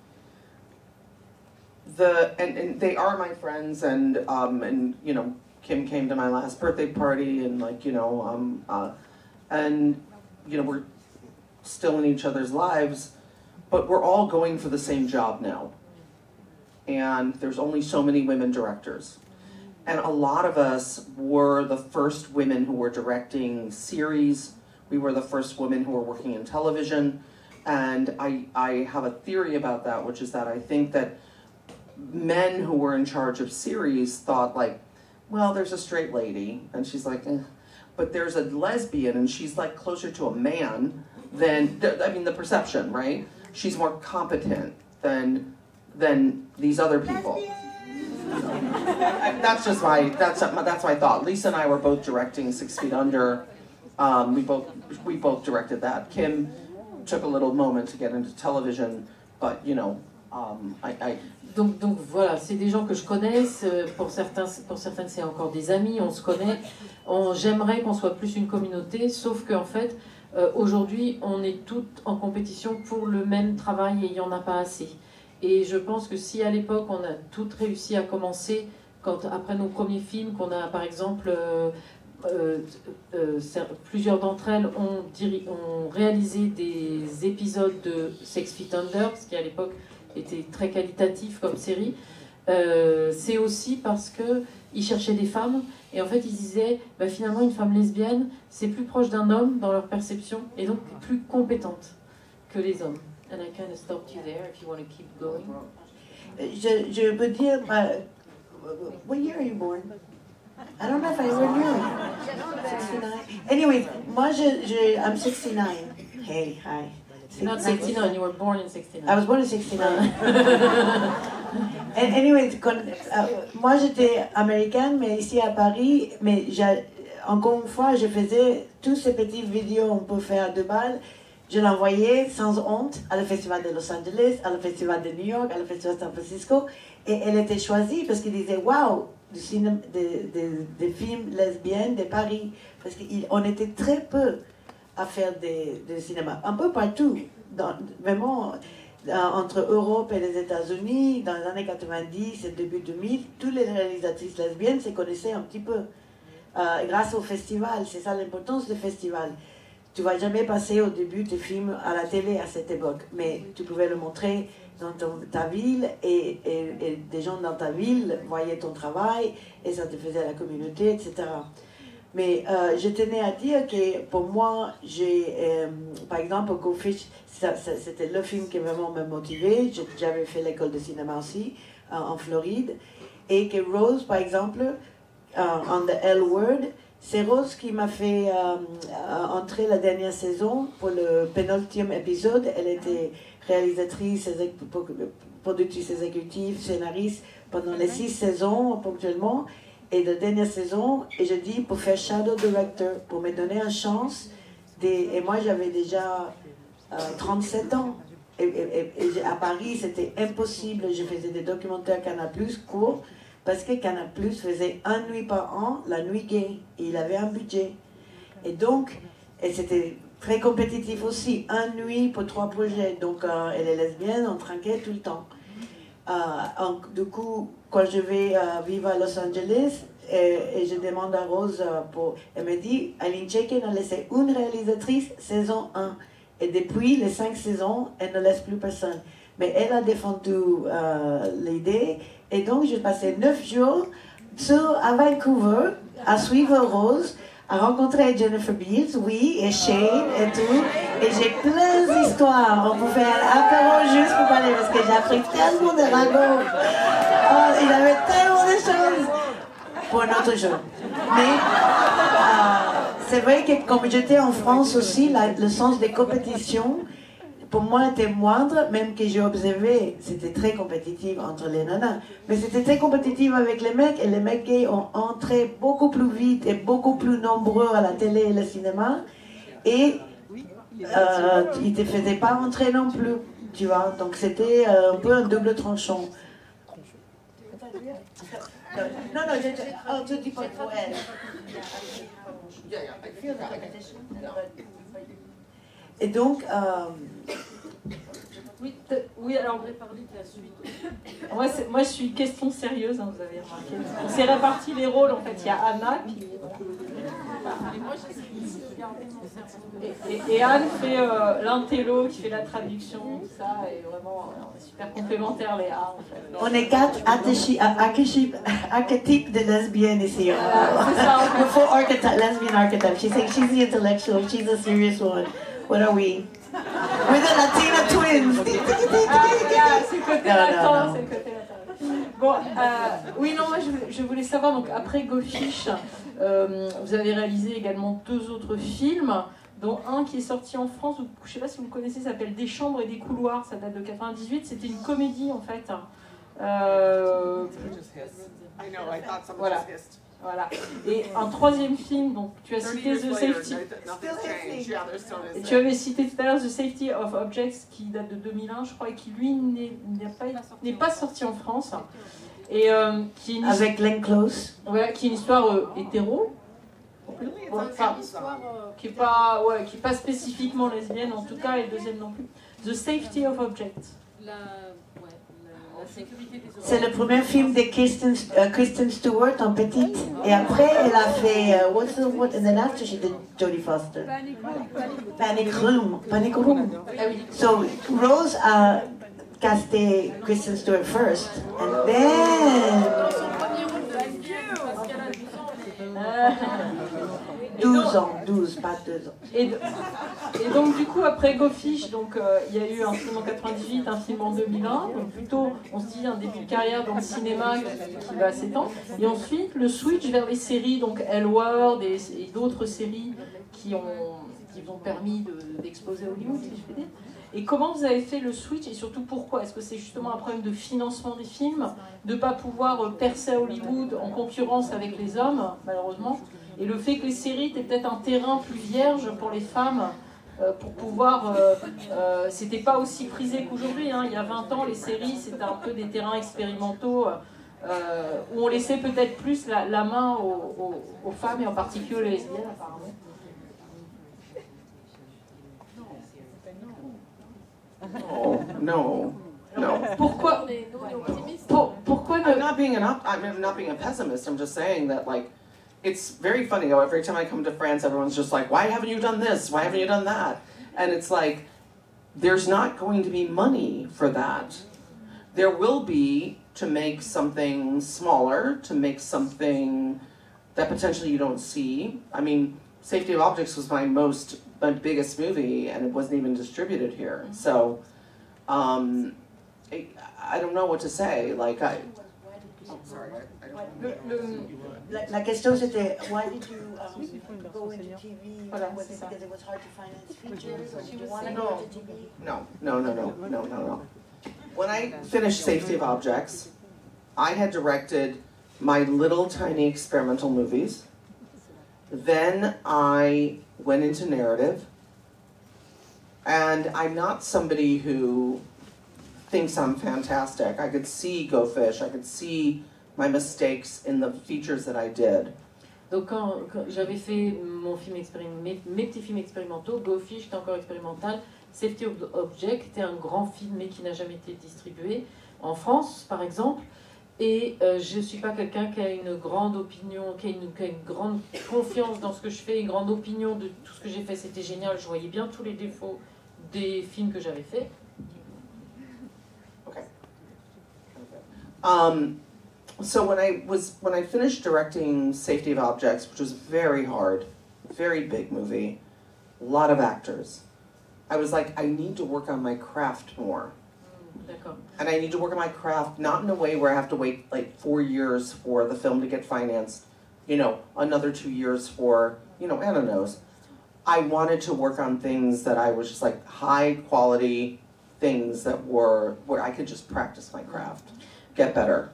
And they are my friends, and Kim came to my last birthday party, and we're still in each other's lives, but we're all going for the same job now. And there's only so many women directors. And a lot of us were the first women who were directing series. We were the first women who were working in television. And I have a theory about that, which is that I think that men who were in charge of series thought well, there's a straight lady, and she's like, eh. But there's a lesbian, and she's closer to a man than, the perception, right? She's more competent than these other people. That's just that's my thought. Lisa and I were both directing 6 Feet Under. We both directed that. Kim took a little moment to get into television, but you know, Donc voilà, c'est des gens que je connais, pour certaines c'est encore des amis, on se connaît. J'aimerais qu'on soit plus une communauté, sauf qu'en fait, aujourd'hui, on est toutes en compétition pour le même travail et il n'y en a pas assez. Et je pense que si à l'époque on a toutes réussi à commencer, après nos premiers films, qu'on a par exemple, plusieurs d'entre elles ont réalisé des épisodes de 6 Feet Under, ce qui à l'époque était très qualitatif comme série, c'est aussi parce qu'ils cherchaient des femmes et en fait ils disaient bah, finalement une femme lesbienne c'est plus proche d'un homme dans leur perception et donc plus compétente que les hommes. And I kind of stopped you there if you want to keep going. Je peux dire, what year are you born? I don't know if I ever knew. 69. Anyways, moi I'm 69. Hey, hi. Not 69, you were born in 69. I was born in 69. And anyways, moi j'étais américaine, mais ici à Paris, mais encore une fois, je faisais tous ces petites vidéos on peut faire de balles. Je l'envoyais sans honte à le festival de Los Angeles, à le festival de New York, à le festival de San Francisco, et elle était choisie parce qu'ils disaient waouh, des films lesbiennes de Paris, parce qu'on était très peu à faire des cinémas, un peu partout, vraiment entre Europe et les États-Unis, dans les années 90 et début 2000, toutes les réalisatrices lesbiennes se connaissaient un petit peu, grâce au festival. C'est ça l'importance du festival. Tu ne vas jamais passer au début des films à la télé à cette époque, mais tu pouvais le montrer dans ta ville et des gens dans ta ville voyaient ton travail et ça te faisait la communauté, etc. Mais je tenais à dire que pour moi, par exemple, Go Fish, c'était le film qui vraiment m'a motivé. J'avais fait l'école de cinéma aussi en Floride. Et que Rose, par exemple, on the L Word, c'est Rose qui m'a fait entrer la dernière saison pour le pénultième épisode. Elle était réalisatrice, productrice exécutive, scénariste pendant les 6 saisons ponctuellement. Et la dernière saison, et je dis pour faire shadow director, pour me donner une chance. Et moi, j'avais déjà 37 ans. Et à Paris, c'était impossible. Je faisais des documentaires Canal+, courts, parce que Canal+ faisait une nuit par an, la nuit gay. Et il avait un budget. Et donc, c'était très compétitif aussi. Une nuit pour 3 projets. Donc, elle est lesbienne, on trinquait tout le temps. Du coup, quand je vais vivre à Los Angeles et je demande à Rose elle me dit Aline Chaiken a laissé une réalisatrice saison 1 et depuis les 5 saisons elle ne laisse plus personne, mais elle a défendu l'idée et donc j'ai passé 9 jours à Vancouver à suivre Rose, à rencontrer Jennifer Beals, oui, et Shane et tout. Et j'ai plein d'histoires. On peut faire un apéro juste pour parler parce que j'ai appris tellement de ragots. Oh, il avait tellement de choses pour un autre jour. Mais c'est vrai que comme j'étais en France aussi, le sens des compétitions, pour moi, était moindre, même que j'ai observé, c'était très compétitif entre les nanas. Mais c'était très compétitif avec les mecs, et les mecs gays ont entré beaucoup plus vite et beaucoup plus nombreux à la télé et le cinéma. Et ils ne te faisaient pas entrer non plus, tu vois. Donc c'était un peu un double tranchant. Non, je dis pas pour elle. Et donc, oui, alors on voudrait parler de la suite. Moi, je suis question sérieuse, hein, vous avez remarqué. On s'est réparti les rôles, en fait. Il y a Anna, et Anne fait l'intello, qui fait la traduction, tout ça, et vraiment, on est super complémentaires, les A, en fait. On est 4 archétypes de lesbiennes ici. C'est ça, en fait. The 4 lesbian archetypes. She's the intellectual, she's the serious one. What are we? We're the Latina twins. C'est le côté latin, c'est le côté latin. Bon, oui, non, moi je voulais savoir, donc après Go Fish, vous avez réalisé également 2 autres films, dont un qui est sorti en France, je ne sais pas si vous connaissez, ça s'appelle Des chambres et des couloirs, ça date de 98, c'était une comédie en fait. hiss. I know, I thought someone Voilà. just hissed. Voilà. Et un troisième film, donc tu as 30 cité years The later, Safety. nothing's changed. Yeah, there's still Et hissing. tu avais cité tout à l'heure The Safety of Objects qui date de 2001, je crois, et qui lui n'est pas sorti en France. Et qui est une, Avec Glenn Close. ouais, qui est une histoire hétéro. Really? It's Ouais, on enfin, Amazon. qui est pas, ouais, qui est pas spécifiquement lesbienne en tout cas, et le deuxième non plus. The Safety of Objects. La sécurité des C'est le premier film de Kristen Stewart en petite. Et après, elle a fait and then after she did Jodie Foster. Panic Room. Panic Room. Ah oui. So Rose a casté Kristen Stewart first, and then son premier rôle de lesbienne, parce qu'elle a 12 ans, 12, pas 2 ans. Et donc du coup après Go Fish, donc il y a eu un film en 98, un film en 2001, donc plutôt on se dit un début de carrière dans le cinéma qui va s'étendre. Et ensuite le switch vers les séries, donc L-Word et d'autres séries qui vous ont permis d'exploser Hollywood, si je peux dire. Et comment vous avez fait le switch et surtout pourquoi? Est-ce que c'est justement un problème de financement des films, de ne pas pouvoir percer à Hollywood en concurrence avec les hommes, malheureusement, et le fait que les séries étaient peut-être un terrain plus vierge pour les femmes pour pouvoir... c'était pas aussi prisé qu'aujourd'hui, hein. Il y a 20 ans, les séries, c'était un peu des terrains expérimentaux où on laissait peut-être plus la main aux femmes et en particulier aux lesbiennes, apparemment. Oh, no. No. Pourquoi pourquoi I'm ne... not being I'm not being a pessimist. I'm just saying that, like, it's very funny how every time I come to France, everyone's just like, why haven't you done this? Why haven't you done that? And it's like, there's not going to be money for that. There will be to make something smaller, to make something that potentially you don't see. I mean, Safety of Objects was my biggest movie, and it wasn't even distributed here. So, I don't know what to say. Like, oh, sorry. La question c'était, why did you go into TV? Voilà, Was c'est it ça. because it was hard to finance features, or did you want to go into TV? No. When I finished Safety of Objects, I had directed my little tiny experimental movies. Then I went into narrative. And I'm not somebody who thinks I'm fantastic. I could see Go Fish. I could see my mistakes in the features that I did. Donc quand j'avais fait mes petits films expérimentaux, Go Fish était encore expérimental, Safety of Object était un grand film mais qui n'a jamais été distribué en France par exemple. Et je ne suis pas quelqu'un qui a une grande opinion, qui a une grande confiance dans ce que je fais, une grande opinion de tout ce que j'ai fait, c'était génial, je voyais bien tous les défauts des films que j'avais faits. Okay. So when I finished directing Safety of Objects, which was very hard, very big movie, a lot of actors, I was like, I need to work on my craft more. D'accord. And I need to work on my craft, not in a way where I have to wait like 4 years for the film to get financed, another 2 years for, Anna knows. I wanted to work on things that I was just like high quality things that were where I could just practice my craft, get better.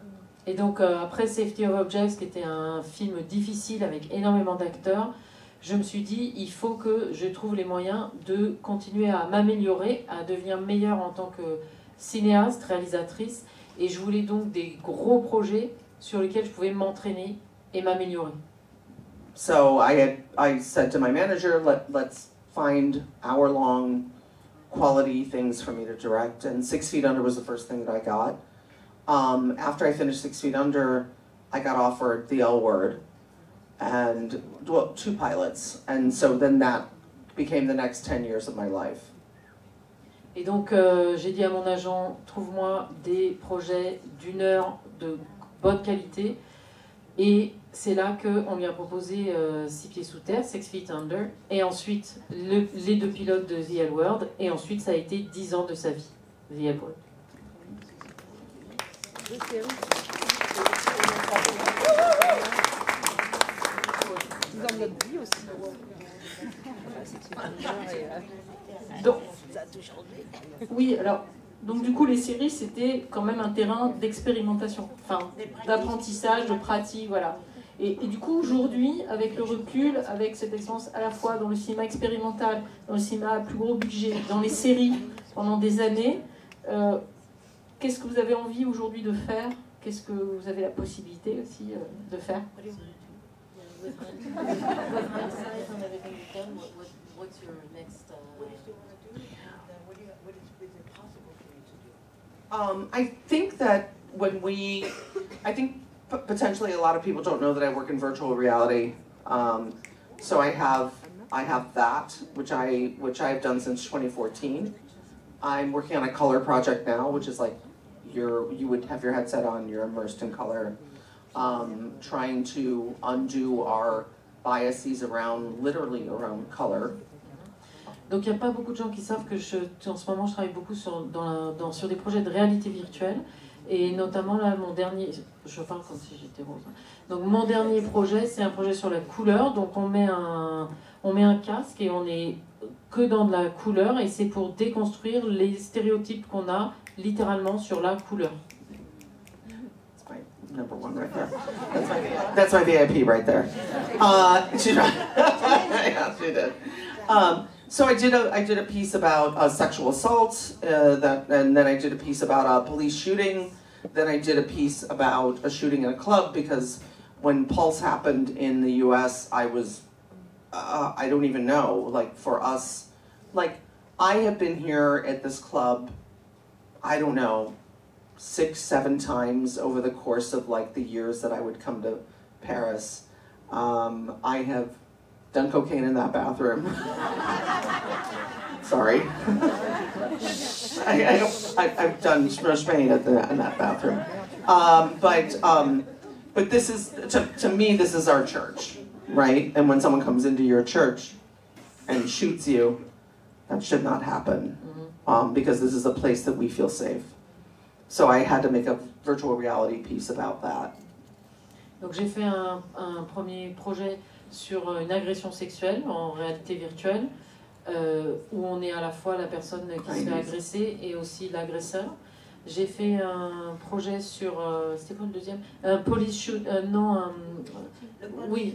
Et donc après Safety of Objects, qui était un film difficile avec énormément d'acteurs, je me suis dit, il faut que je trouve les moyens de continuer à m'améliorer, à devenir meilleure en tant que cinéaste, réalisatrice, et je voulais donc des gros projets sur lesquels je pouvais m'entraîner et m'améliorer. So I said to my manager, let's find hour-long quality things for me to direct, and 6 Feet Under was the first thing that I got. After I finished 6 Feet Under, I got offered The L Word, and 2 pilots, and so then that became the next 10 years of my life. Et donc j'ai dit à mon agent, trouve-moi des projets d'1 heure de bonne qualité. Et c'est là qu'on lui a proposé 6 pieds sous terre, 6 Feet Under, et ensuite les 2 pilotes de The L Word, et ensuite ça a été 10 ans de sa vie, The L Word. Donc, oui, alors, Donc du coup, les séries, c'était quand même un terrain d'expérimentation, enfin d'apprentissage, de pratique, voilà. Et du coup, aujourd'hui, avec le recul, avec cette expérience à la fois dans le cinéma expérimental, dans le cinéma à plus gros budget, dans les séries pendant des années, qu'est-ce que vous avez envie aujourd'hui de faire? Qu'est-ce que vous avez la possibilité aussi de faire? I think that I think potentially a lot of people don't know that I work in virtual reality. So I have that, which I've done since 2014. I'm working on a color project now, which is like you would have your headset on, you're immersed in color, trying to undo our biases literally around color. Donc il n'y a pas beaucoup de gens qui savent que en ce moment je travaille beaucoup sur des projets de réalité virtuelle, et notamment là mon dernier, je parle comme si j'étais rose, donc mon dernier projet c'est un projet sur la couleur, donc on met un casque et on est que dans de la couleur, et c'est pour déconstruire les stéréotypes qu'on a littéralement sur la couleur. That's my number one right there. That's my VIP right there. She yeah, she did. So I did a piece about sexual assault, and then I did a piece about a police shooting. Then I did a piece about a shooting in a club, because when Pulse happened in the U.S., I was, I don't even know, like for us, like I have been here at this club, I don't know, 6-7 times over the course of like the years that I would come to Paris. I have done cocaine in that bathroom. Sorry. I've done Spain in that bathroom. But this is, to me, this is our church, right? And when someone comes into your church and shoots you, that should not happen, because this is a place that we feel safe. So I had to make a virtual reality piece about that. Donc j'ai fait un premier projet sur une agression sexuelle en réalité virtuelle, où on est à la fois la personne qui se fait agresser et aussi l'agresseur. J'ai fait un projet sur, c'était quoi le deuxième? Police shoot, oui,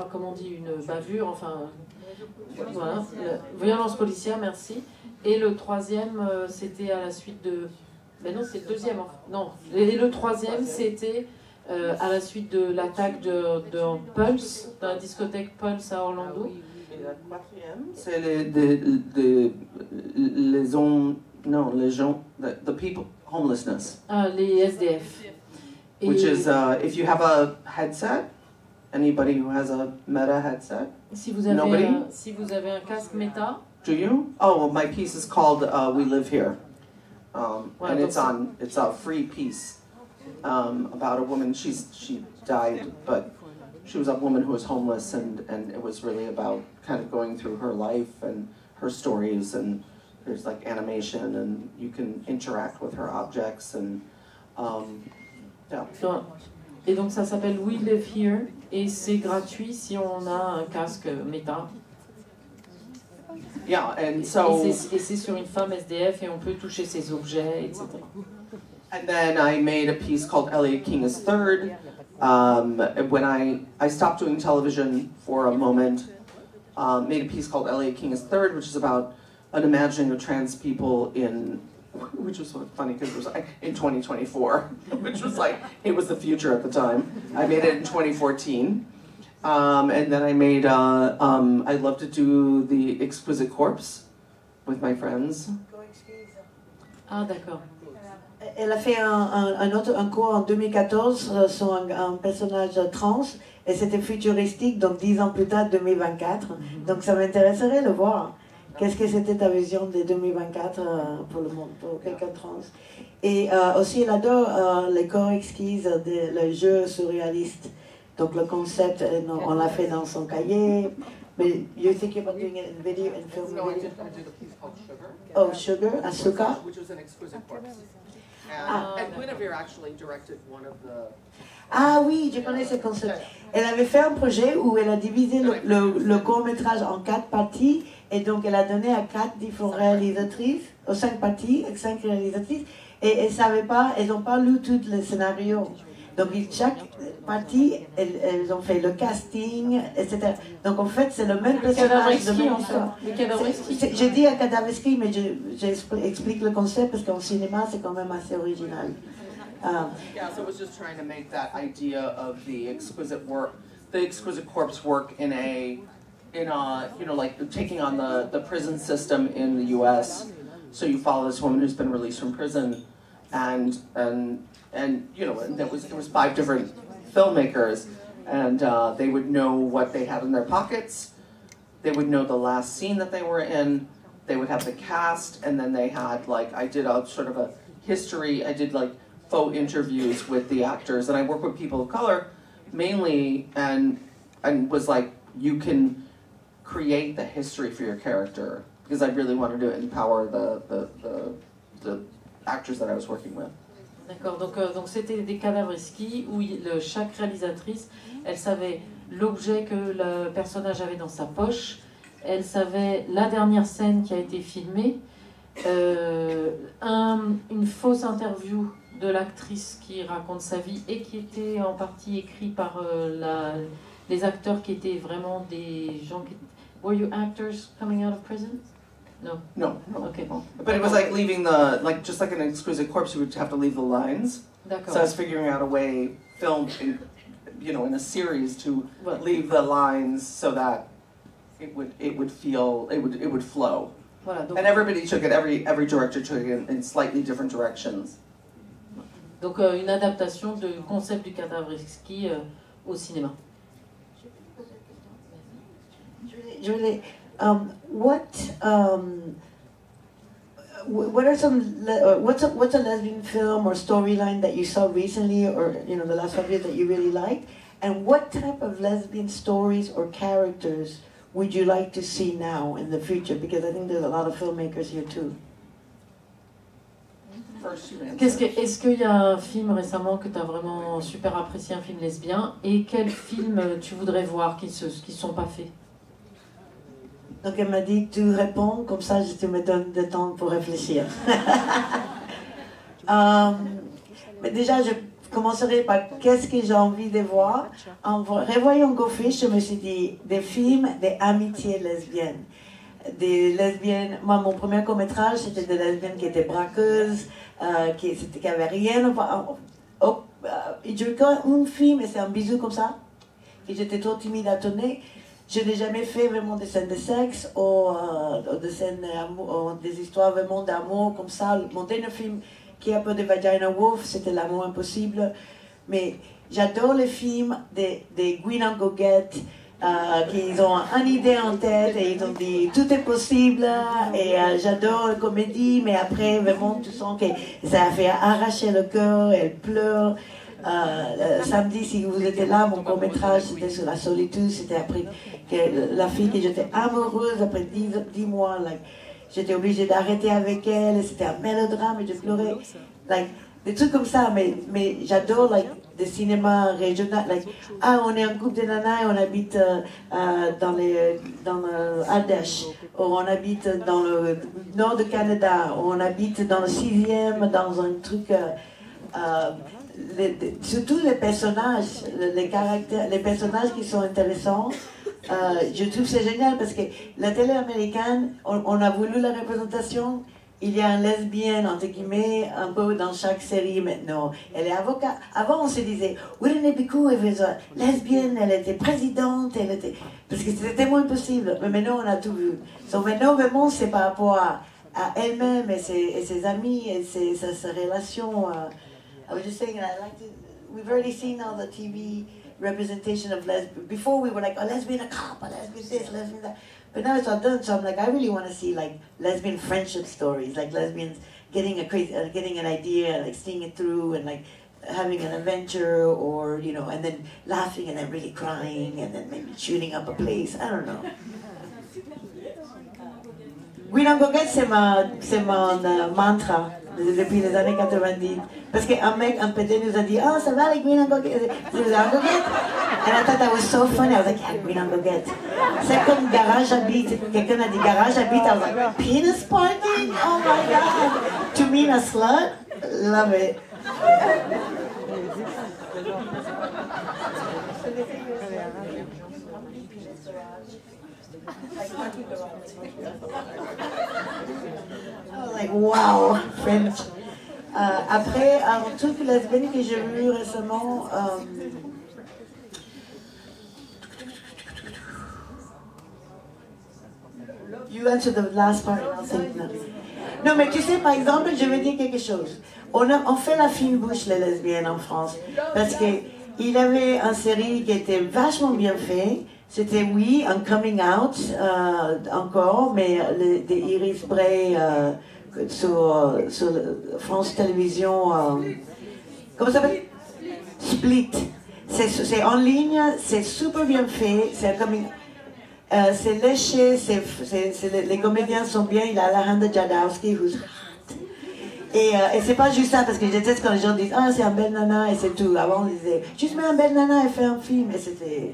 comment on dit, une bavure, enfin, voilà, violence policière, merci. Et le troisième, c'était à la suite de, ben non, c'est le deuxième, non, et le troisième, c'était à la suite de l'attaque de Pulse, dans la discothèque Pulse à Orlando. Et la quatrième, c'est les gens, the people, homelessness. Les SDF. Which is, if you have a headset, anybody who has a Meta headset? Si vous avez un casque Meta. Do you? Oh, well, my piece is called We Live Here. And it's a free piece. About a woman, she died, but she was a woman who was homeless, and it was really about kind of going through her life and her stories, and there's like animation, and you can interact with her objects, and yeah. Et donc ça s'appelle We Live Here, et c'est gratuit si on a un casque Meta. Yeah, and so. Et c'est sur une femme SDF, et on peut toucher ses objets, etc. And then I made a piece called Elliot King is Third. When I stopped doing television for a moment, made a piece called Elliot King is Third, which is about an imagining of trans people which was sort of funny because it was in 2024, which was like, it was the future at the time. I made it in 2014. And then I made, I love to do the Exquisite Corpse with my friends. Ah, d'accord. Elle a fait un cours en 2014 sur un personnage trans, et c'était futuristique, donc 10 ans plus tard, 2024. Donc ça m'intéresserait de voir qu'est-ce que c'était ta vision de 2024 pour le monde, pour quelqu'un trans. Et aussi, elle adore les corps exquises, le jeu surréaliste. Donc le concept, on l'a fait dans son cahier. Mais you're thinking about doing it in video and film? No, I did a piece called Sugar. Oh, Sugar, Asuka. Which was an exquisite corpse. And Guinevere actually directed one of the Ah oui, je connais ce concept. Elle avait fait un projet où elle a divisé le court-métrage en 4 parties, et donc elle a donné à 4 différentes réalisatrices, aux 5 parties, avec 5 réalisatrices, et elles savaient pas, elles n'ont pas lu tout le scénario. Donc chaque partie, elles ont fait le casting, etc. Donc en fait, c'est le même personnage de même histoire. J'ai dit à Cadaveski, mais j'explique le concept parce qu'en cinéma, c'est quand même assez original. Yeah, so it was just trying to make that idea of the exquisite corpse work in a, you know, like taking on the prison system in the U.S. So you follow this woman who's been released from prison, and you know, and it was 5 different filmmakers, and they would know what they had in their pockets. They would know the last scene that they were in. They would have the cast, and then they had, like, I did a sort of a history. I did like faux interviews with the actors, and I work with people of color mainly, and was like, you can create the history for your character, because I really wanted to empower the actors that I was working with. D'accord, donc c'était des cadavres exquis où chaque réalisatrice, elle savait l'objet que le personnage avait dans sa poche, elle savait la dernière scène qui a été filmée, une fausse interview de l'actrice qui raconte sa vie et qui était en partie écrite par les acteurs qui étaient vraiment des gens qui... Were you actors coming out of prison? No. No. Okay. But it was like leaving just like an exquisite corpse, you would have to leave the lines. D'accord. So I was figuring out a way, filmed in, you know, in a series to leave the lines so that it would flow. Voilà, donc, and everybody took it, every director took it in slightly different directions. Donc une adaptation du concept du cadavre exquis au cinéma. Julie, what are some what's a lesbian film or storyline that you saw recently, or you know, the last 5 years that you really liked, and what type of lesbian stories or characters would you like to see now in the future? Because I think there's a lot of filmmakers here too. Est-ce qu'il y a un film récemment que tu as vraiment super apprécié, un film lesbien, et quel film tu voudrais voir qui ne sont pas faits? Donc elle m'a dit, tu réponds, comme ça je te me donne du temps pour réfléchir. Mais déjà, je commencerai par qu'est-ce que j'ai envie de voir. En revoyant Go Fish, je me suis dit, des films d'amitié lesbienne. Des lesbiennes, moi mon premier court-métrage c'était des lesbiennes qui étaient braqueuses, qui n'avaient rien à voir. Et je regarde une fille, mais c'est un bisou comme ça, que j'étais trop timide à tourner. Je n'ai jamais fait vraiment des scènes de sexe ou des scènes des histoires vraiment d'amour comme ça. Mon dernier film qui est un peu de Vagina Wolf, c'était L'amour impossible. Mais j'adore les films des Guinan Goguette, qui ont une idée en tête et ils ont dit tout est possible. Et j'adore la comédie, mais après vraiment tu sens que ça a fait arracher le cœur, elle pleure. Samedi, si vous étiez là, mon court-métrage c'était sur la solitude, c'était après que la fille que j'étais amoureuse après 10 mois, like, j'étais obligée d'arrêter avec elle, c'était un mélodrame et je pleurais, like, des trucs comme ça, mais j'adore like, des cinémas régionaux, like, on est un groupe de nanas et on habite dans le Ardèche, ou on habite dans le nord du Canada, ou on habite dans le 6e, dans un truc... surtout les personnages, les caractères, les personnages qui sont intéressants, je trouve c'est génial parce que la télé américaine, on a voulu la représentation, il y a une lesbienne, entre guillemets, un peu dans chaque série maintenant. Elle est avocate. Avant, on se disait, wouldn't it be cool if it was a lesbienne, elle était présidente, elle était... Parce que c'était tellement impossible. Mais maintenant, on a tout vu. Donc maintenant, vraiment, c'est par rapport à elle-même et ses amis et ses relations. I was just saying, we've already seen all the TV representation of lesbian. Before we were like, lesbian a cop, a lesbian this, lesbian that. But now it's all done, so I'm like, I really want to see like lesbian friendship stories, like lesbians getting an idea, like seeing it through, and like having an adventure, or you know, and then laughing and then really crying, and then maybe shooting up a place. I don't know. Guinan Goguette, c'est mon mantra depuis les années 90. Parce qu'un mec, un PD nous a dit, oh, ça va les Green and Goget? And I thought that was so funny. I was like, yeah, Green and Goget. C'est comme garage à beat. Quelqu'un a dit garage à beat. I was like, penis parking? Oh my God. To mean a slut? Love it. Oh, like, wow, French. Après, un truc lesbienne que j'ai vu récemment, you answer the last part, I'll say no. Non, mais tu sais, par exemple, je vais dire quelque chose. On fait la fine bouche, les lesbiennes en France, parce qu'il avait une série qui était vachement bien faite. C'était, oui, un coming out encore, mais des Iris Bray sur France Télévisions, comment ça s'appelle? Split. C'est en ligne, c'est super bien fait, c'est un coming c'est léché, les comédiens sont bien, il y a Alejandra Jodorowsky, who's hot. Et c'est pas juste ça, parce que je déteste quand les gens disent « Ah, c'est un bel nana » et c'est tout. Avant, on disait « Juste mets un bel nana et fais un film » et c'était...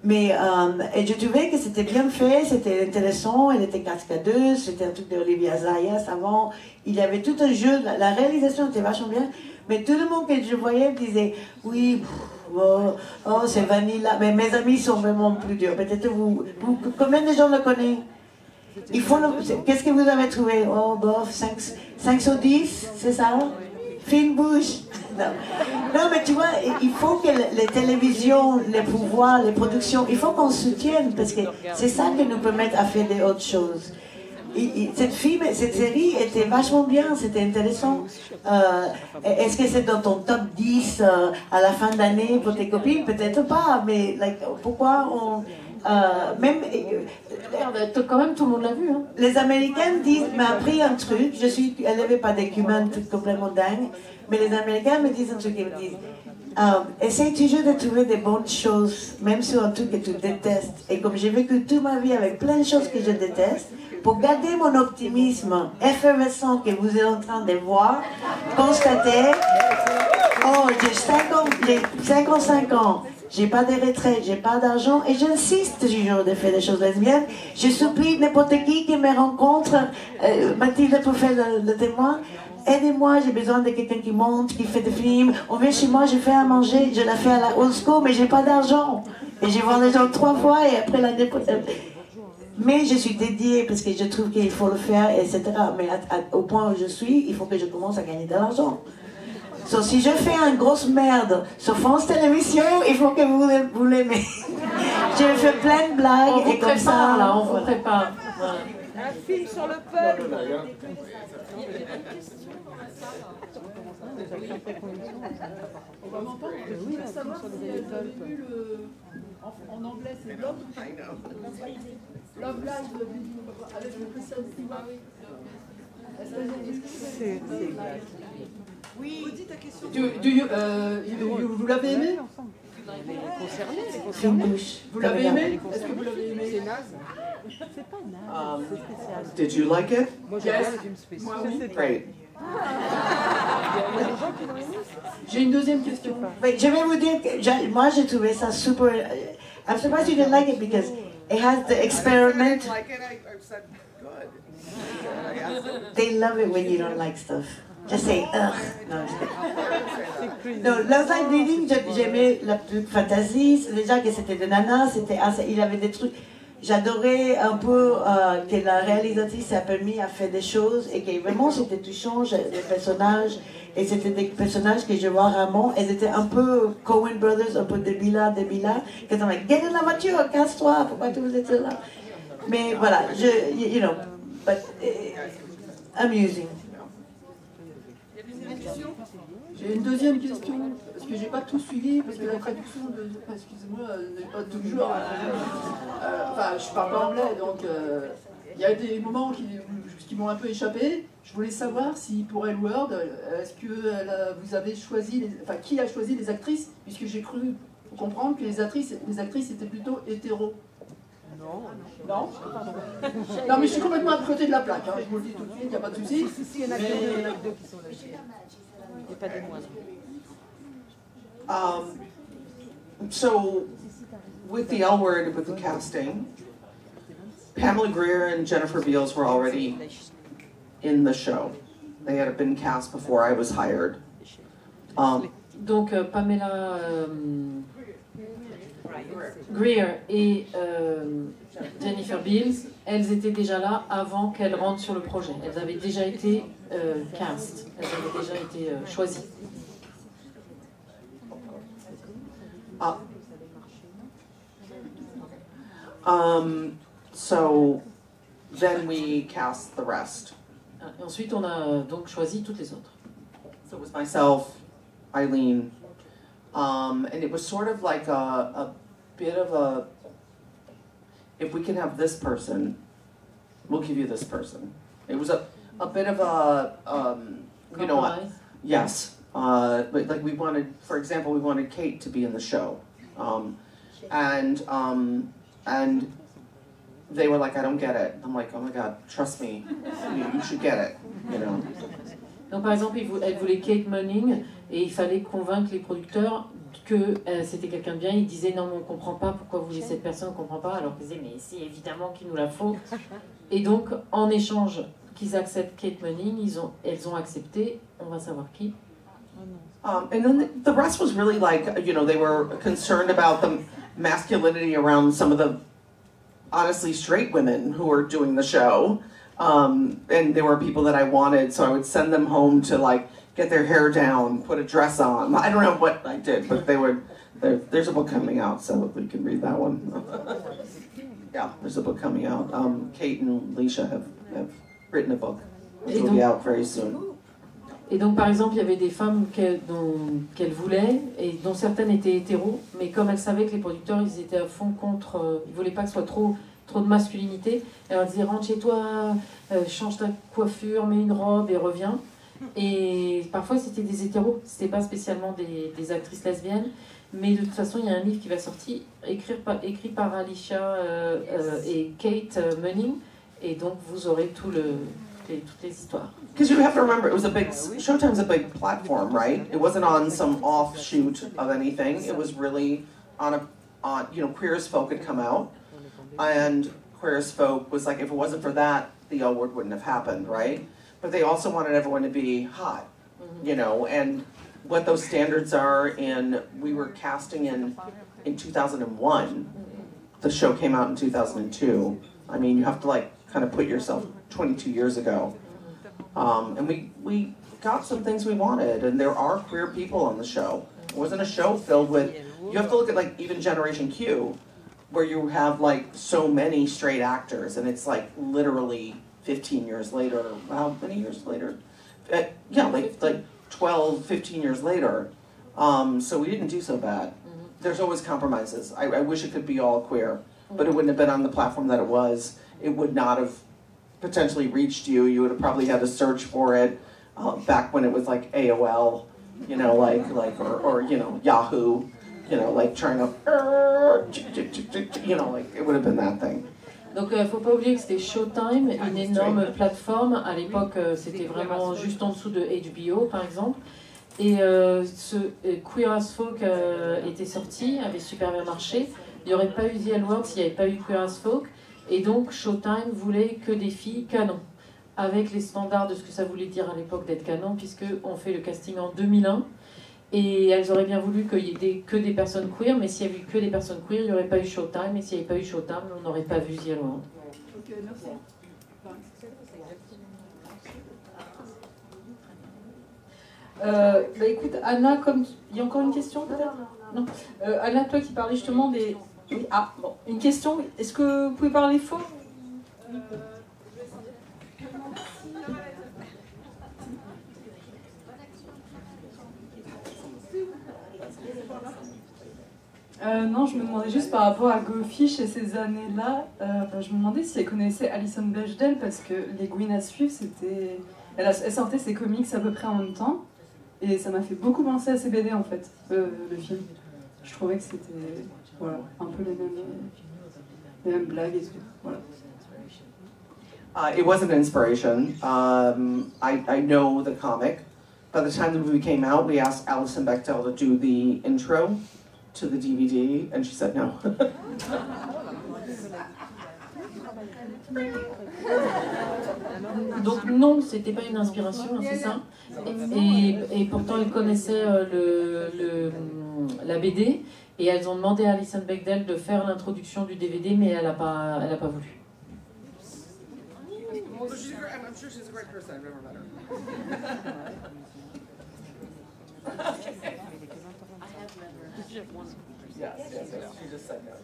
Mais et je trouvais que c'était bien fait, c'était intéressant, elle était cascadeuse, c'était un truc d'Olivia Zayas avant. Il y avait tout un jeu, la réalisation était vachement bien, mais tout le monde que je voyais me disait « Oui, oh c'est Vanilla », mais mes amis sont vraiment plus durs. Peut-être combien de gens le connaissent? Qu'est-ce que vous avez trouvé? Oh, bof, 5 sur 10, c'est ça? Fine bouche. Non, mais tu vois, il faut que les télévisions, les pouvoirs, les productions, il faut qu'on soutienne, parce que c'est ça qui nous permet à faire des autres choses. Cette série était vachement bien, c'était intéressant. Est-ce que c'est dans ton top 10 à la fin d'année pour tes copines? Peut-être pas, mais pourquoi on... quand même, tout le monde l'a vu. Hein. Les Américains m'a appris un truc, je suis élevée par des cubains complètement dingues, mais les Américains me disent un truc, ils me disent essaye toujours de trouver des bonnes choses, même sur un truc que tu détestes. Et comme j'ai vécu toute ma vie avec plein de choses que je déteste, pour garder mon optimisme effervescent que vous êtes en train de voir, constater, oh, j'ai 55 ans. J'ai pas de retraite, j'ai pas d'argent et j'insiste toujours de faire des choses lesbiennes. Je supplie n'importe qui me rencontre, Mathilde pour faire le témoin. Aidez-moi, j'ai besoin de quelqu'un qui monte, qui fait des films. On vient chez moi, je fais à manger, je la fais à la old school, mais j'ai pas d'argent. Et je vois les gens 3 fois et après l'année prochaine. Mais je suis dédiée parce que je trouve qu'il faut le faire, etc. Mais au point où je suis, il faut que je commence à gagner de l'argent. So, si je fais une grosse merde sur France Télévisions, il faut que vous l'aimez. Je fais plein de blagues on et comme ça... Là, on vous prépare. Voilà. Un film sur le peuple. On va m'entendre. Je voulais savoir si vous avez vu le... En anglais, c'est Love Live avec le Christian Stewart. Oui. Redis ta question. Vous l'avez aimé? Vous l'avez aimé? Est-ce que vous l'avez aimé? C'est naze. C'est pas naze. Did you like it? Yes. Moi, oui. Great. J'ai une deuxième question. Mais je vais vous dire que moi j'ai trouvé ça super. I'm surprised you didn't like it because it has the experiment. Like it, I said good. They love it when you don't like stuff. Just say ugh. Non, Love Live Bleeding, j'aimais la fantasy. Déjà que c'était de nana, il avait des trucs. J'adorais un peu que la réalisatrice a permis à faire des choses et que vraiment c'était touchant, les personnages. Et c'était des personnages que je vois rarement. Elles étaient un peu Coen Brothers, un peu débila. Que t'en like, get in la voiture, casse-toi, pourquoi tu vous êtes là? Mais voilà, you know, but amusing. J'ai une deuxième question, parce que j'ai pas tout suivi, parce que la traduction de... Excusez-moi, n'est pas toujours... enfin, je parle pas anglais, donc il y a des moments qui m'ont un peu échappé. Je voulais savoir si pour Elle World, est-ce que vous avez choisi... Enfin, qui a choisi les actrices? Puisque j'ai cru comprendre que les actrices étaient plutôt hétéros. Non. Non? Non, mais je suis complètement à côté de la plaque, hein. Je vous le dis tout de suite, il n'y a pas de souci. Si, il y en a deux qui sont là. Et pas des moindres. So, with the L Word, with the casting, Pamela Greer and Jennifer Beals were already in the show. They had been cast before I was hired. Donc Pamela Greer et Jennifer Beals, elles étaient déjà là avant qu'elles rentrent sur le projet. Elles avaient déjà été cast, elles avaient déjà été choisies. So then we cast the rest. Et ensuite, on a donc choisi toutes les autres. So it was myself, Eileen, and it was sort of like a bit of a, if we can have this person, we'll give you this person. It was a bit of a, you know what? Yes. But like we wanted, for example, we wanted Kate to be in the show. And they were like, I don't get it. I'm like, oh my God, trust me, you should get it, you know. Donc par exemple, elle voulait Kate Manning et il fallait convaincre les producteurs que c'était quelqu'un de bien. Ils disaient non, mais on ne comprend pas pourquoi vous voulez cette personne, on ne comprend pas. Alors qu'ils disaient mais c'est évidemment qu'il nous la faut. Et donc en échange qu'ils acceptent Kate Manning, elles ont accepté. On va savoir qui. And then the rest was really like, you know, they were concerned about the masculinity around some of the honestly straight women who were doing the show. And there were people that I wanted, so I would send them home to like get their hair down, put a dress on. I don't know what I did, but they would. There's a book coming out, so we can read that one. Yeah, there's a book coming out. Kate and Alicia have written a book, which will be out very soon. Et donc, par exemple, il y avait des femmes qu'elle voulait, et dont certaines étaient hétéros, mais comme elles savaient que les producteurs, ils étaient à fond contre... ils ne voulaient pas que ce soit trop de masculinité. Elle disait, rentre chez toi, change ta coiffure, mets une robe et reviens. Et parfois, c'était des hétéros, c'était pas spécialement des actrices lesbiennes. Mais de toute façon, il y a un livre qui va sortir, écrit par Alicia et Kate Manning. Et donc, vous aurez toutes les histoires. Because you have to remember, it was Showtime's a big platform, right? It wasn't on some offshoot of anything. It was really on Queer as Folk had come out, and Queer as Folk was like, if it wasn't for that, the L Word wouldn't have happened, right? But they also wanted everyone to be hot, you know, and what those standards are. We were casting in 2001. The show came out in 2002. I mean, you have to like kind of put yourself 22 years ago. And we got some things we wanted, and there are queer people on the show. It wasn't a show filled with, you have to look at like even Generation Q, where you have like so many straight actors, and it's like literally 15 years later, how many years later? Yeah, like 12, 15 years later. So we didn't do so bad. There's always compromises. I wish it could be all queer, but it wouldn't have been on the platform that it was. It would not have potentially reached you. You would have probably had to search for it back when it was like AOL, you know, or you know, Yahoo, you know, like trying to, you know, like it would have been that thing. Donc faut pas oublier que c'était Showtime, une énorme plateforme. À l'époque, c'était vraiment juste en dessous de HBO, par exemple. Et ce Queer as Folk était sorti, avait super bien marché. Il n'y aurait pas eu The L Word s'il n'y avait pas eu Queer as Folk. Et donc Showtime voulait que des filles canon, avec les standards de ce que ça voulait dire à l'époque d'être canon, puisqu'on fait le casting en 2001. Et elles auraient bien voulu qu'il y ait que des personnes queer, mais s'il n'y avait eu que des personnes queer, il n'y aurait pas eu Showtime. Et s'il n'y avait pas eu Showtime, on n'aurait pas vu The L Word. Ok, merci. Bah écoute, Anna, il y a encore une question peut-être? Non. Anna, toi qui parlais justement des... Oui, ah, bon, une question. Est-ce que vous pouvez parler fort? Non, je me demandais juste par rapport à Go Fish et ces années-là, je me demandais si elle connaissait Alison Bechdel, parce que les Gouines à suivre, c'était... Elle sortait ses comics à peu près en même temps, et ça m'a fait beaucoup penser à ses BD en fait, le film. Je trouvais que c'était voilà, un peu les mêmes blagues et tout. Voilà. It was an inspiration. I know the comic. by the time the movie came out, we asked Alison Bechdel to do the intro to the DVD, and she said no. Donc non, c'était pas une inspiration, hein, c'est ça. Et pourtant, elles connaissaient la BD, et elles ont demandé à Alison Bechdel de faire l'introduction du DVD, mais elle a pas voulu. I'm sure she's a great person. I've never met her. Yes. She just said no to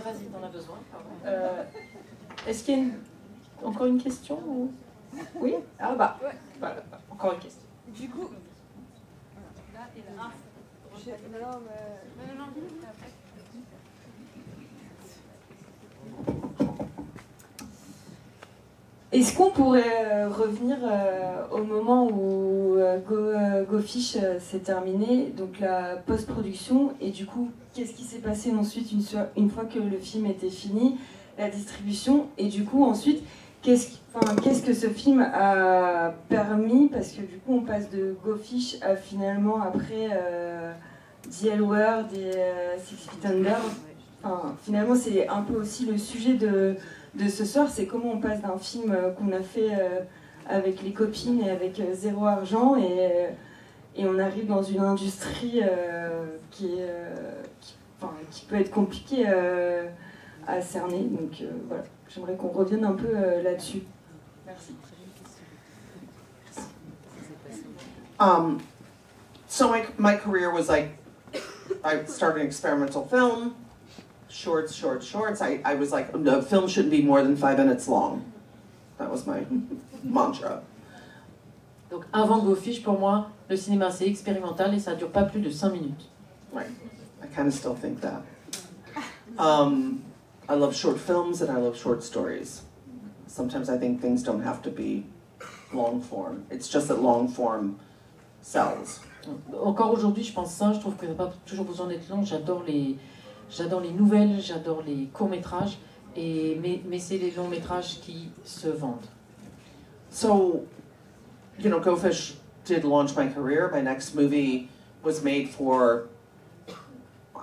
Vas-y, t'en as besoin. Est-ce qu'il y a encore une question ou... Oui. Ah bah, voilà, encore une question. Du coup... Est-ce qu'on pourrait revenir au moment où Go Fish s'est terminé, donc la post-production, et du coup, qu'est-ce qui s'est passé ensuite une fois que le film était fini, la distribution, et du coup ensuite, qu'est-ce que ce film a permis, parce que du coup on passe de Go Fish à finalement après The L Word et Six Feet Under. Enfin, finalement c'est un peu aussi le sujet de ce soir, c'est comment on passe d'un film qu'on a fait avec les copines et avec zéro argent et on arrive dans une industrie qui peut être compliquée à cerner. Donc voilà, j'aimerais qu'on revienne un peu là-dessus. Merci. So my career was like, I started experimental film. Shorts. I was like, a film shouldn't be more than 5 minutes long. That was my mantra. Donc avant Go Fish, pour moi, le cinéma c'est expérimental et ça dure pas plus de 5 minutes. Right. I kind of still think that. I love short films and I love short stories. Sometimes I think things don't have to be long form. It's just that long form sells. Encore aujourd'hui, je pense ça. Je trouve que ça n'a pas toujours besoin d'être long. J'adore les nouvelles, j'adore les courts-métrages, mais c'est les longs-métrages qui se vendent. So, you know, Go Fish did launch my career. My next movie was made for,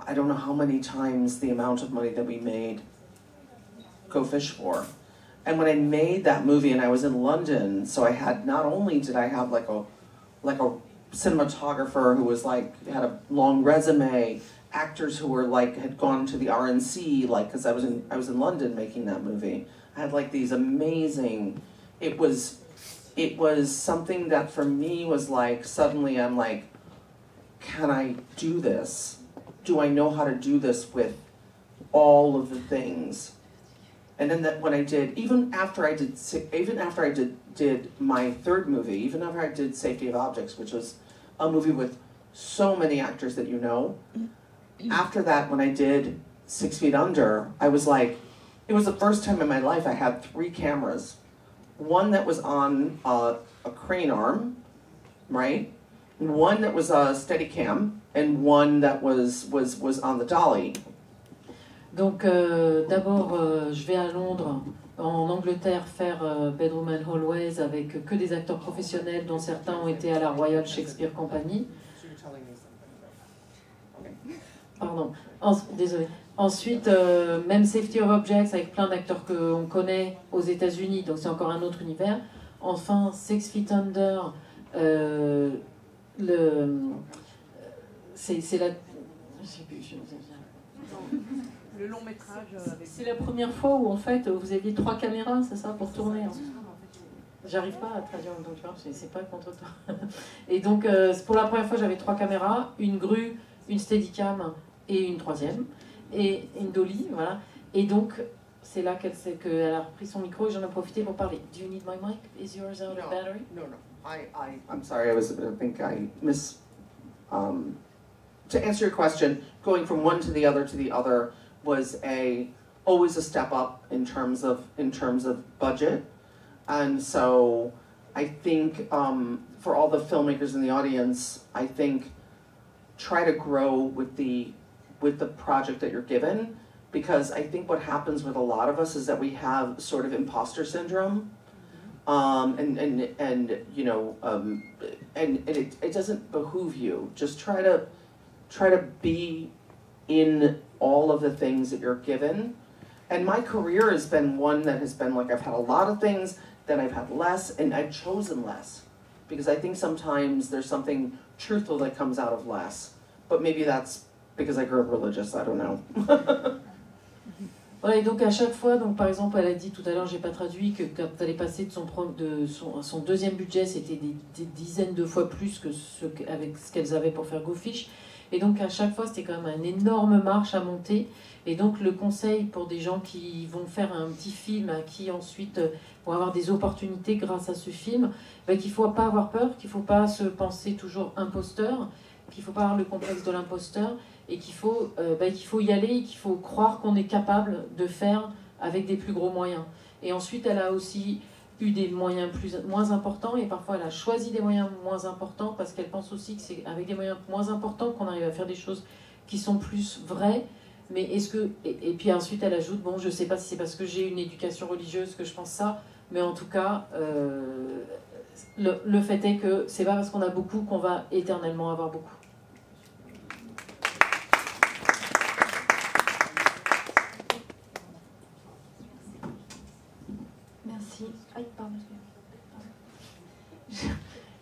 I don't know how many times the amount of money that we made Go Fish for. And when I made that movie and I was in London, so I had, not only did I have like a cinematographer who was like, had a long resume, actors who were like, had gone to the RNC, like, because I was in London making that movie. I had like these amazing, it was something that for me was like, suddenly I'm like, can I do this? Do I know how to do this with all of the things? And then when I did, even after I did my third movie, even after I did Safety of Objects, which was a movie with so many actors that you know, after that, when I did 6 Feet Under, I was like, it was the first time in my life I had 3 cameras. One that was on a crane arm, right? One that was a Steadicam, and one that was on the dolly. Donc d'abord, je vais à Londres, en Angleterre, faire Bedroom and Hallways avec que des acteurs professionnels, dont certains ont été à la Royal Shakespeare Company. Pardon, désolé. Ensuite, même Safety of Objects avec plein d'acteurs qu'on connaît aux États-Unis, donc c'est encore un autre univers. Enfin, 6 Feet Under, c'est la... Je sais plus, le long métrage. C'est la première fois où en fait vous aviez 3 caméras, c'est ça, pour tourner. Hein. J'arrive pas à traduire en même temps, c'est pas contre toi. Et donc pour la première fois j'avais 3 caméras, une grue, une Steadicam et une troisième, et une dolly, voilà. Et donc c'est là qu'elle a repris son micro et j'en ai profité pour parler. Do you need my mic? Is yours out of battery? No. I'm sorry. I think I miss. To answer your question, going from one to the other was always a step up in terms of budget, and so I think for all the filmmakers in the audience, I think try to grow with the project that you're given, because I think what happens with a lot of us is that we have sort of imposter syndrome, and you know, and it doesn't behoove you. Just try to be in all of the things that you're given. And my career has been one that has been like, I've had a lot of things, then I've had less, and I've chosen less. Because I think sometimes there's something truthful that comes out of less. But maybe that's because I grew up religious, I don't know. Voilà, et donc à chaque fois, donc par exemple, elle a dit tout à l'heure, j'ai pas traduit, que quand elle est passée de son deuxième budget, c'était des dizaines de fois plus que avec ce qu'elles avaient pour faire Go Fish. Et donc à chaque fois, c'était quand même une énorme marche à monter. Et donc le conseil pour des gens qui vont faire un petit film, qui ensuite vont avoir des opportunités grâce à ce film, ben, qu'il ne faut pas avoir peur, qu'il ne faut pas se penser toujours imposteur, qu'il ne faut pas avoir le complexe de l'imposteur, et qu'il faut y aller, et qu'il faut croire qu'on est capable de faire avec des plus gros moyens. Et ensuite, elle a aussi eu des moyens moins importants, et parfois elle a choisi des moyens moins importants, parce qu'elle pense aussi que c'est avec des moyens moins importants qu'on arrive à faire des choses qui sont plus vraies. Mais est-ce que... Et puis ensuite, elle ajoute, bon, je ne sais pas si c'est parce que j'ai une éducation religieuse que je pense ça, mais en tout cas, le fait est que c'est pas parce qu'on a beaucoup qu'on va éternellement avoir beaucoup. Merci. Pardon.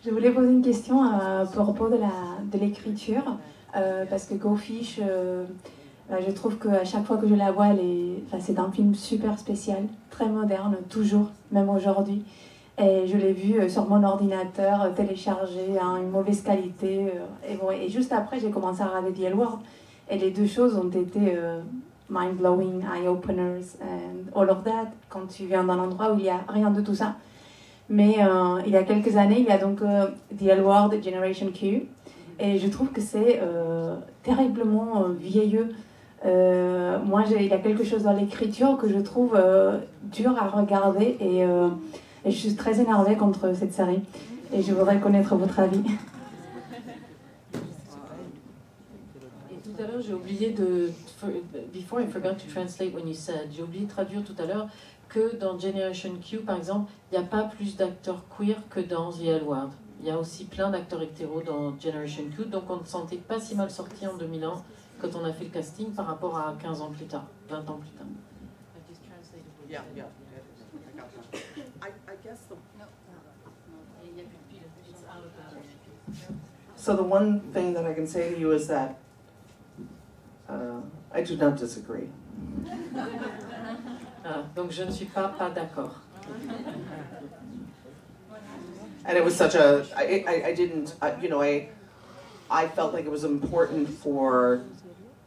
Je voulais poser une question à propos de l'écriture, parce que Go Fish, je trouve qu'à chaque fois que je la vois, c'est un film super spécial, très moderne, toujours, même aujourd'hui. Et je l'ai vu sur mon ordinateur, téléchargé à une mauvaise qualité. Et juste après, j'ai commencé à regarder The L Word. Et les deux choses ont été mind-blowing, eye-openers, and all of that, quand tu viens d'un endroit où il n'y a rien de tout ça. Mais il y a quelques années, il y a donc The L Word, Generation Q. Et je trouve que c'est terriblement vieilleux. Moi, il y a quelque chose dans l'écriture que je trouve dur à regarder et je suis très énervée contre cette série. Et je voudrais connaître votre avis. Et tout à l'heure, j'ai oublié de... Before I forgot to translate when you said, j'ai oublié de traduire tout à l'heure que dans Generation Q, par exemple, il n'y a pas plus d'acteurs queer que dans The L Word. Il y a aussi plein d'acteurs hétéros dans Generation Q, donc on ne se sentait pas si mal sorti en 2001 quand on a fait le casting par rapport à 15 ans plus tard, 20 ans plus tard. Yeah. I guess So the one thing that I can say to you is that I do not disagree. Donc je ne suis pas d'accord. And it was such I felt like it was important for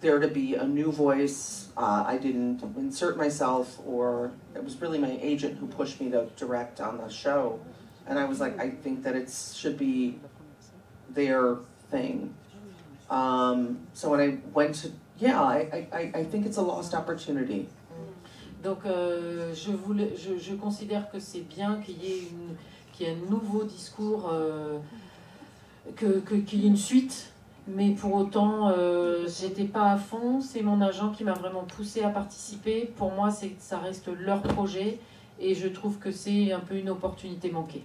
there to be a new voice. I didn't insert myself, or it was really my agent who pushed me to direct on the show. And I was like, I think that it should be their thing. So when I went to, I think it's a lost opportunity. Donc je considère que c'est bien qu'il y ait un nouveau discours, qu'il y ait une suite, mais pour autant, j'étais pas à fond. C'est mon agent qui m'a vraiment poussé à participer. Pour moi, ça reste leur projet, et je trouve que c'est un peu une opportunité manquée.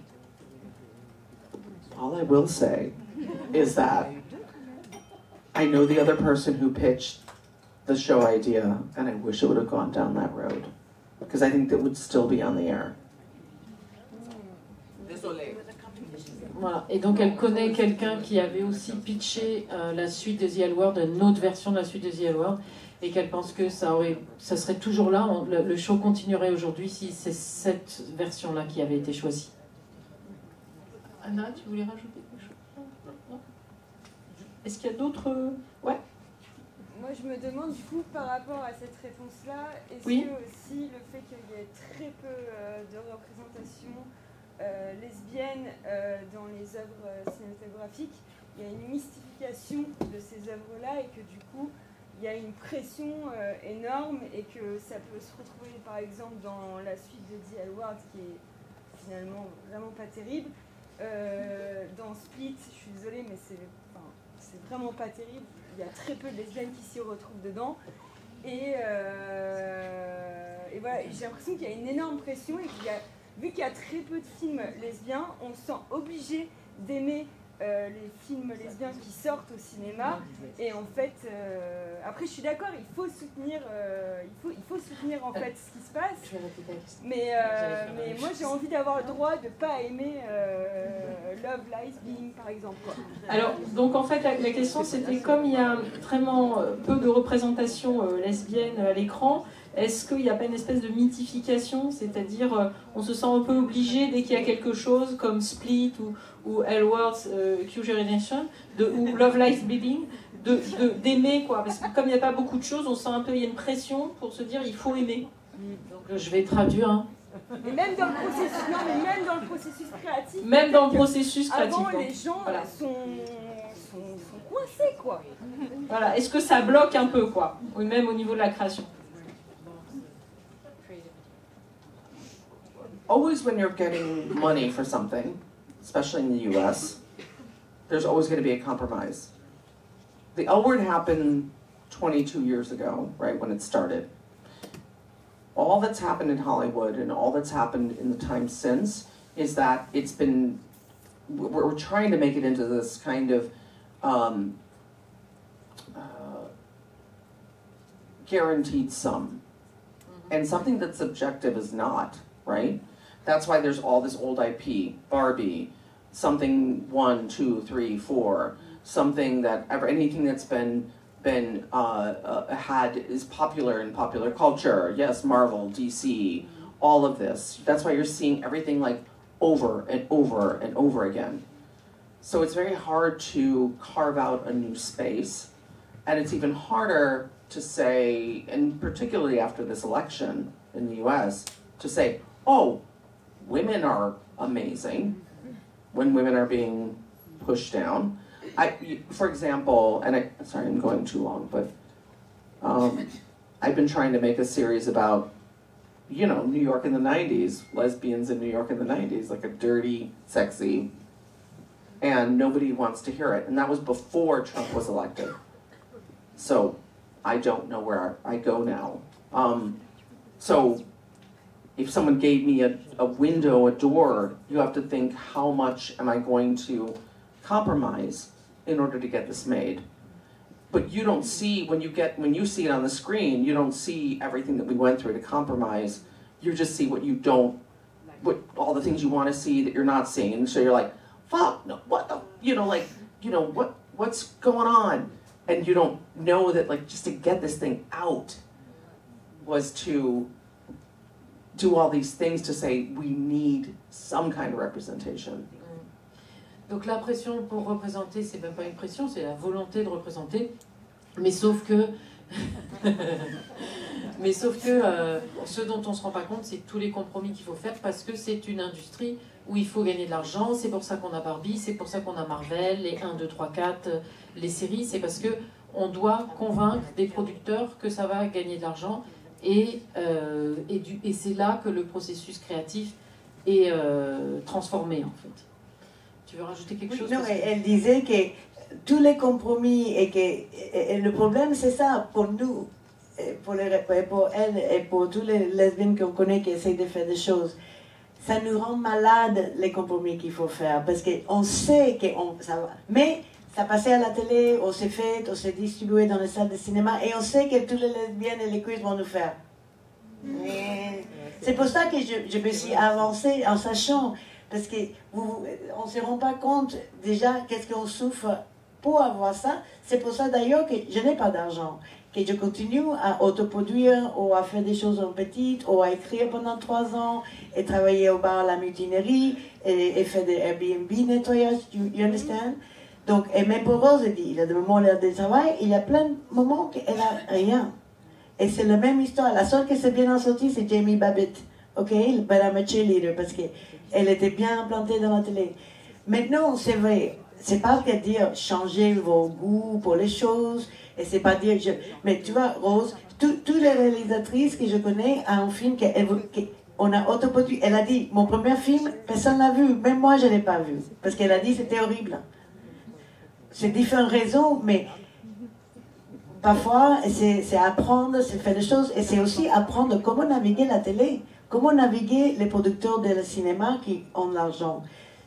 All I will say is that I know the other person who pitched the show idea, and I wish it would have gone down that road, because I think that would still be on the air. Désolé. Voilà. Et donc elle connaît quelqu'un qui avait aussi pitché la suite de The L Word, une autre version de la suite de The L Word, et qu'elle pense que ça serait toujours là, le show continuerait aujourd'hui si c'est cette version-là qui avait été choisie. Anna, tu voulais rajouter quelque chose? Est-ce qu'il y a d'autres... Ouais. Moi, je me demande du coup, par rapport à cette réponse-là, est-ce oui. que aussi le fait qu'il y ait très peu de représentation lesbienne dans les œuvres cinématographiques, il y a une mystification de ces œuvres-là et que du coup, il y a une pression énorme et que ça peut se retrouver par exemple dans la suite de The L Word qui est finalement vraiment pas terrible. Dans Split, je suis désolée, mais c'est vraiment pas terrible. Il y a très peu de lesbiennes qui s'y retrouvent dedans. Et voilà, j'ai l'impression qu'il y a une énorme pression et qu'il y a vu qu'il y a très peu de films lesbiens, on se sent obligé d'aimer les films lesbiens qui sortent au cinéma. Et en fait, après je suis d'accord, il faut soutenir en fait ce qui se passe. Mais moi j'ai envie d'avoir le droit de ne pas aimer Love Lies Being par exemple. Quoi. Alors, donc en fait la question c'était comme il y a vraiment peu de représentation lesbienne à l'écran, est-ce qu'il n'y a pas une espèce de mythification, c'est-à-dire on se sent un peu obligé dès qu'il y a quelque chose comme Split ou L Words, Q Generation, ou Love Lies Bleeding, d'aimer quoi, parce que comme il n'y a pas beaucoup de choses, on sent un peu, il y a une pression pour se dire il faut aimer. Donc je vais traduire. Hein. Et même dans le processus, non, mais même dans le processus créatif. Même dans le processus créatif. Avant, les gens voilà. sont coincés quoi. Voilà, est-ce que ça bloque un peu quoi, ou même au niveau de la création? Always when you're getting money for something, especially in the US, there's always going to be a compromise. The L Word happened 22 years ago, right, when it started. All that's happened in Hollywood and all that's happened in the time since is that it's been, we're trying to make it into this kind of guaranteed sum. And something that's subjective is not, right? That's why there's all this old IP, Barbie, something 1, 2, 3, 4, something that anything that's been had is popular in popular culture. Yes, Marvel, DC, all of this. That's why you're seeing everything like over and over and over again. So it's very hard to carve out a new space, and it's even harder to say, and particularly after this election in the US, to say, oh, women are amazing when women are being pushed down. For example, and sorry, I'm going too long, but I've been trying to make a series about, you know, New York in the 90s, lesbians in New York in the 90s, like a dirty, sexy, and nobody wants to hear it. And that was before Trump was elected. So I don't know where I go now. So if someone gave me a window, a door, you have to think, how much am I going to compromise in order to get this made? But you don't see, when you see it on the screen, you don't see everything that we went through to compromise. You just see what you don't, all the things you want to see that you're not seeing. And so you're like, fuck, no, what the, what's going on? And you don't know that, like, just to get this thing out was to do all these things to say we need some kind of representation. Donc la pression pour représenter, c'est même pas une pression, c'est la volonté de représenter. Mais sauf que, ce dont on se rend pas compte, c'est tous les compromis qu'il faut faire parce que c'est une industrie où il faut gagner de l'argent. C'est pour ça qu'on a Barbie, c'est pour ça qu'on a Marvel, les 1, 2, 3, 4, les séries. C'est parce que on doit convaincre des producteurs que ça va gagner de l'argent. Et c'est là que le processus créatif est transformé, en fait. Tu veux rajouter quelque chose? Non, elle disait que tous les compromis, et le problème c'est ça, pour nous, pour elle et pour tous les lesbiennes qu'on connaît qui essayent de faire des choses, ça nous rend malades les compromis qu'il faut faire, parce qu'on sait que ça va. Mais ça passait à la télé, on s'est fait, on s'est distribué dans les salles de cinéma, et on sait que toutes les lesbiennes et les queers vont nous faire. C'est pour ça que je me suis avancée en sachant, parce qu'on ne se rend pas compte déjà qu'est-ce qu'on souffre pour avoir ça. C'est pour ça d'ailleurs que je n'ai pas d'argent, que je continue à autoproduire ou à faire des choses en petite, ou à écrire pendant 3 ans, et travailler au bar La Mutinerie, et faire des Airbnb nettoyage, you understand? Donc, et même pour Rose, elle dit, il y a des moments où elle a du travail, il y a plein de moments qu'elle n'a rien. Et c'est la même histoire. La seule qui s'est bien en sortie, c'est Jamie Babbitt, ok? Madame Cheerleader, parce qu'elle était bien implantée dans la télé. Maintenant, c'est vrai, c'est pas qu'à dire changer vos goûts pour les choses, et c'est pas dire, mais tu vois, Rose, toutes les réalisatrices que je connais ont un film qu'on a autoproduit. Elle a dit, mon premier film, personne l'a vu, même moi je l'ai pas vu, parce qu'elle a dit c'était horrible. C'est différentes raisons, mais parfois c'est apprendre, c'est faire des choses, et c'est aussi apprendre comment naviguer la télé, comment naviguer les producteurs de cinéma qui ont l'argent.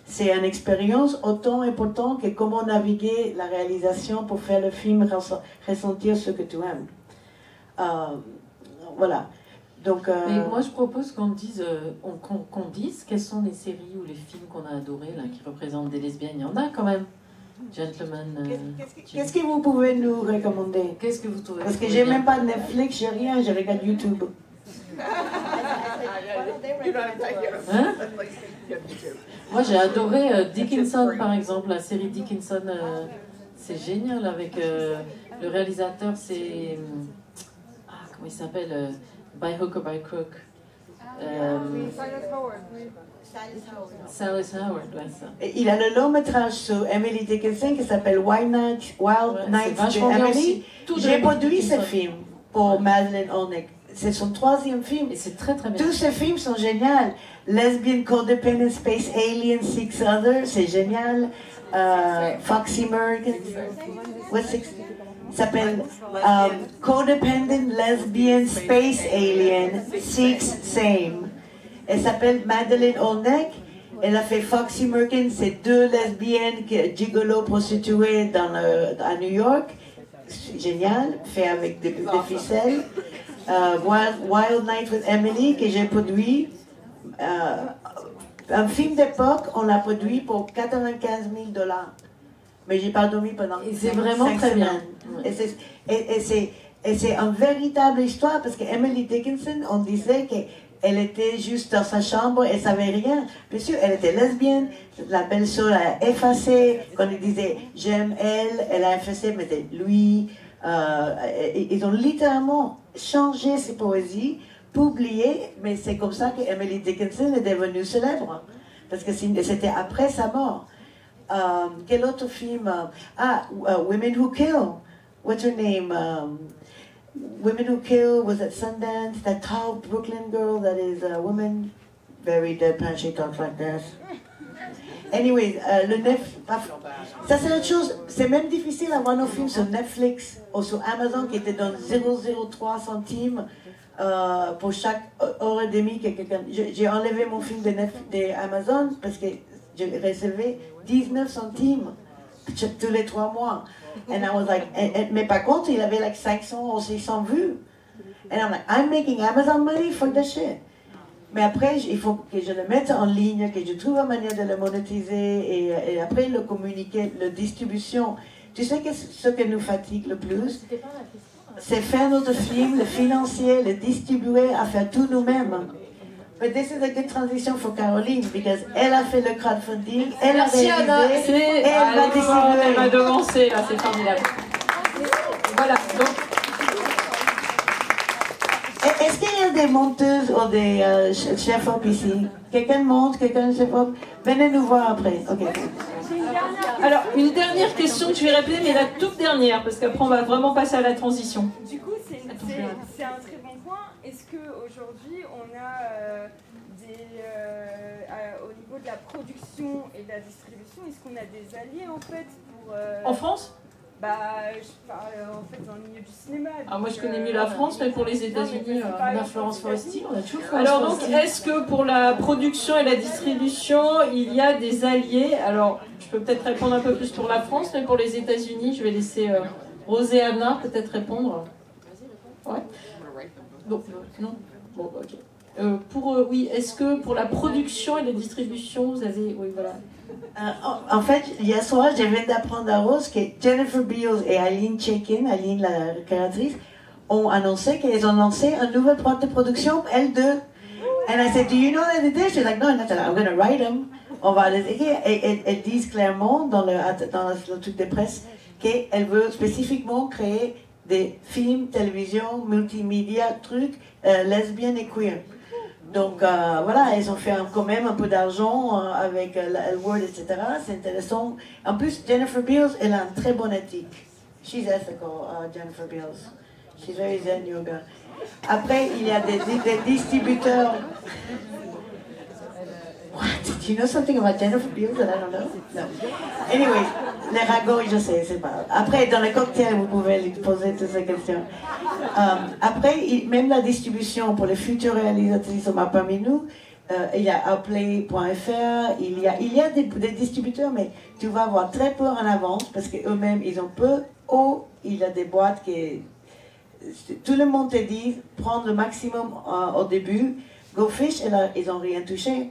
C'est une expérience autant importante que comment naviguer la réalisation pour faire le film ressentir ce que tu aimes. Voilà. Donc, mais moi, je propose qu'on dise, qu'on dise quelles sont les séries ou les films qu'on a adorés, là, qui représentent des lesbiennes. Il y en a quand même. Gentleman. Qu'est-ce que vous pouvez nous recommander? Qu'est-ce que vous trouvez? Parce que j'ai même pas de Netflix, j'ai rien, je regarde YouTube. Hein? Moi, j'ai adoré Dickinson, par exemple, la série Dickinson. C'est génial avec le réalisateur, c'est comment il s'appelle? By Hook or by Crook. Silas Howard, ouais, ça. Et il a le long métrage sur Emily Dickinson qui s'appelle Wild Nights de Emily. J'ai produit ce film pour Madeleine Ornick. C'est son 3e film. Et c'est très très bien. Tous ces films sont géniaux. Lesbian, Codependent, Space Alien, Six Others, c'est génial. Foxy Morgan. What's six? Ça s'appelle Codependent, Lesbian, Space Alien, Six Same. Elle s'appelle Madeleine Ornick. Elle a fait Foxy Morgan, c'est 2 lesbiennes gigolo prostituées à New York. Génial, fait avec des ficelles. Wild Night with Emily, que j'ai produit. Un film d'époque, on l'a produit pour $95 000. Mais j'ai pas dormi pendant 5 semaines. C'est vraiment très bien. Et c'est une véritable histoire parce que Emily Dickinson, on disait qu'elle était juste dans sa chambre, elle savait rien. Bien sûr, elle était lesbienne, la belle-sœur a effacé. Quand il disait j'aime elle a effacé, mais c'est lui. Ils ont littéralement changé ses poésies, publiées, mais c'est comme ça que Emily Dickinson est devenue célèbre. Parce que c'était après sa mort. Quel autre film? Women Who Kill. What's her name? Women Who Kill was at Sundance. That tall Brooklyn girl that is a woman, very deadpan, she talks like this. Anyway, ça c'est autre chose. C'est même difficile d'avoir nos films sur Netflix ou sur Amazon qui étaient dans 0,03 centimes pour chaque heure et demie que quelqu'un. J'ai enlevé mon film de Amazon parce que je recevais 19 centimes tous les 3 mois. And I was like, mais par contre, il avait like 500 ou 600 vues. And I'm like, I'm making Amazon money for the shit. Mais après, il faut que je le mette en ligne, que je trouve une manière de le monétiser et après le communiquer, la distribution. Tu sais que ce qui nous fatigue le plus, c'est faire notre film, le financier, le distribuer, à faire tout nous-mêmes. But this is a good transition for Caroline, because elle a fait le crowdfunding, elle a réalisé, et elle va distribuer. Elle m'a devancé, là, c'est formidable. Voilà, donc... Est-ce qu'il y a des monteuses ou des chefs-op ici? Quelqu'un monte, quelqu'un chef-op? Venez nous voir après. Okay. Alors, une dernière question que je vais répéter, mais la toute dernière, parce qu'après on va vraiment passer à la transition. Du coup, c'est un très bon point. Est-ce qu'aujourd'hui, on a au niveau de la production et de la distribution, est-ce qu'on a des alliés en fait pour... En France? Bah, je parle en fait dans le milieu du cinéma. Ah, moi je connais mieux la France, mais pour les États-Unis, on a Florence Foresti, on a toujours Florence Alors donc, Foresti. est-ce que pour la production et la distribution, il y a des alliés? Alors, je peux peut-être répondre un peu plus pour la France, mais pour les États-Unis, je vais laisser Rosé Anna peut-être répondre. Ouais. Donc, non. Bon, ok. Oui, est-ce que pour la production et la distribution, vous avez... Oui, voilà. En fait, hier soir, je viens d'apprendre à Rose que Jennifer Beals et Aline Chaikin, Aline la créatrice, ont annoncé qu'ils ont lancé un nouvel projet de production, elles deux. And I said, do you know that it is? She's like, no, I'm going to write them. On va les écrire. Et elles disent clairement dans le truc de presse qu'elles veulent spécifiquement créer des films, télévision, multimédia, trucs lesbiennes et queer. Donc voilà, ils ont fait quand même un peu d'argent avec L-Word, etc. C'est intéressant. En plus, Jennifer Beals, elle a une très bonne éthique. She's ethical, Jennifer Beals. She's very zen yoga. Après, il y a des distributeurs. What? Do you know something about Jennifer Beals that I don't know? No. Anyway, Les ragots, je sais, c'est pas. Après, dans les cocktails, vous pouvez lui poser toutes ces questions. Après, même la distribution pour les futures réalisatrices parmi nous, il y a Outplay.fr, il y a des distributeurs, mais tu vas avoir très peu en avance parce qu'eux-mêmes, ils ont peu. Ou il y a des boîtes qui. Tout le monde te dit prendre le maximum au début. GoFish, ils n'ont rien touché.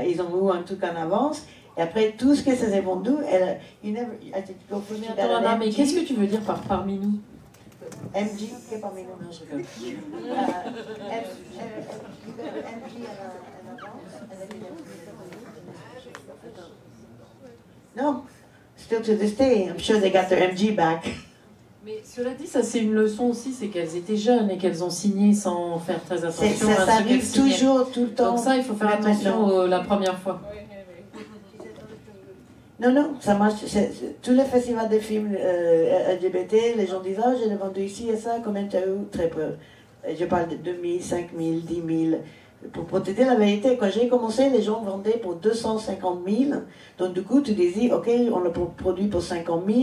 Ils ont eu un truc en avance. Et après, tout ce que ça s'est vendu, Attends, mais qu'est-ce que tu veux dire par parmi nous? MG, c'est parmi nous. Non, je rigole. No, still to this day, I'm sure they got their MG back. Mais cela dit, ça c'est une leçon aussi, c'est qu'elles étaient jeunes et qu'elles ont signé sans faire très attention à ça ce arrive qu'elles signaient. toujours, tout le temps. Donc ça, il faut faire attention la première fois. Non, ça marche. Tous les festivals de films LGBT, les gens disent « Ah, j'ai vendu ici et ça, combien tu as eu ?» Très peu. Je parle de 2000, 5000, 10 000. Pour te dire la vérité, quand j'ai commencé, les gens vendaient pour 250 000. Donc du coup, tu disais « Ok, on le produit pour 50 000,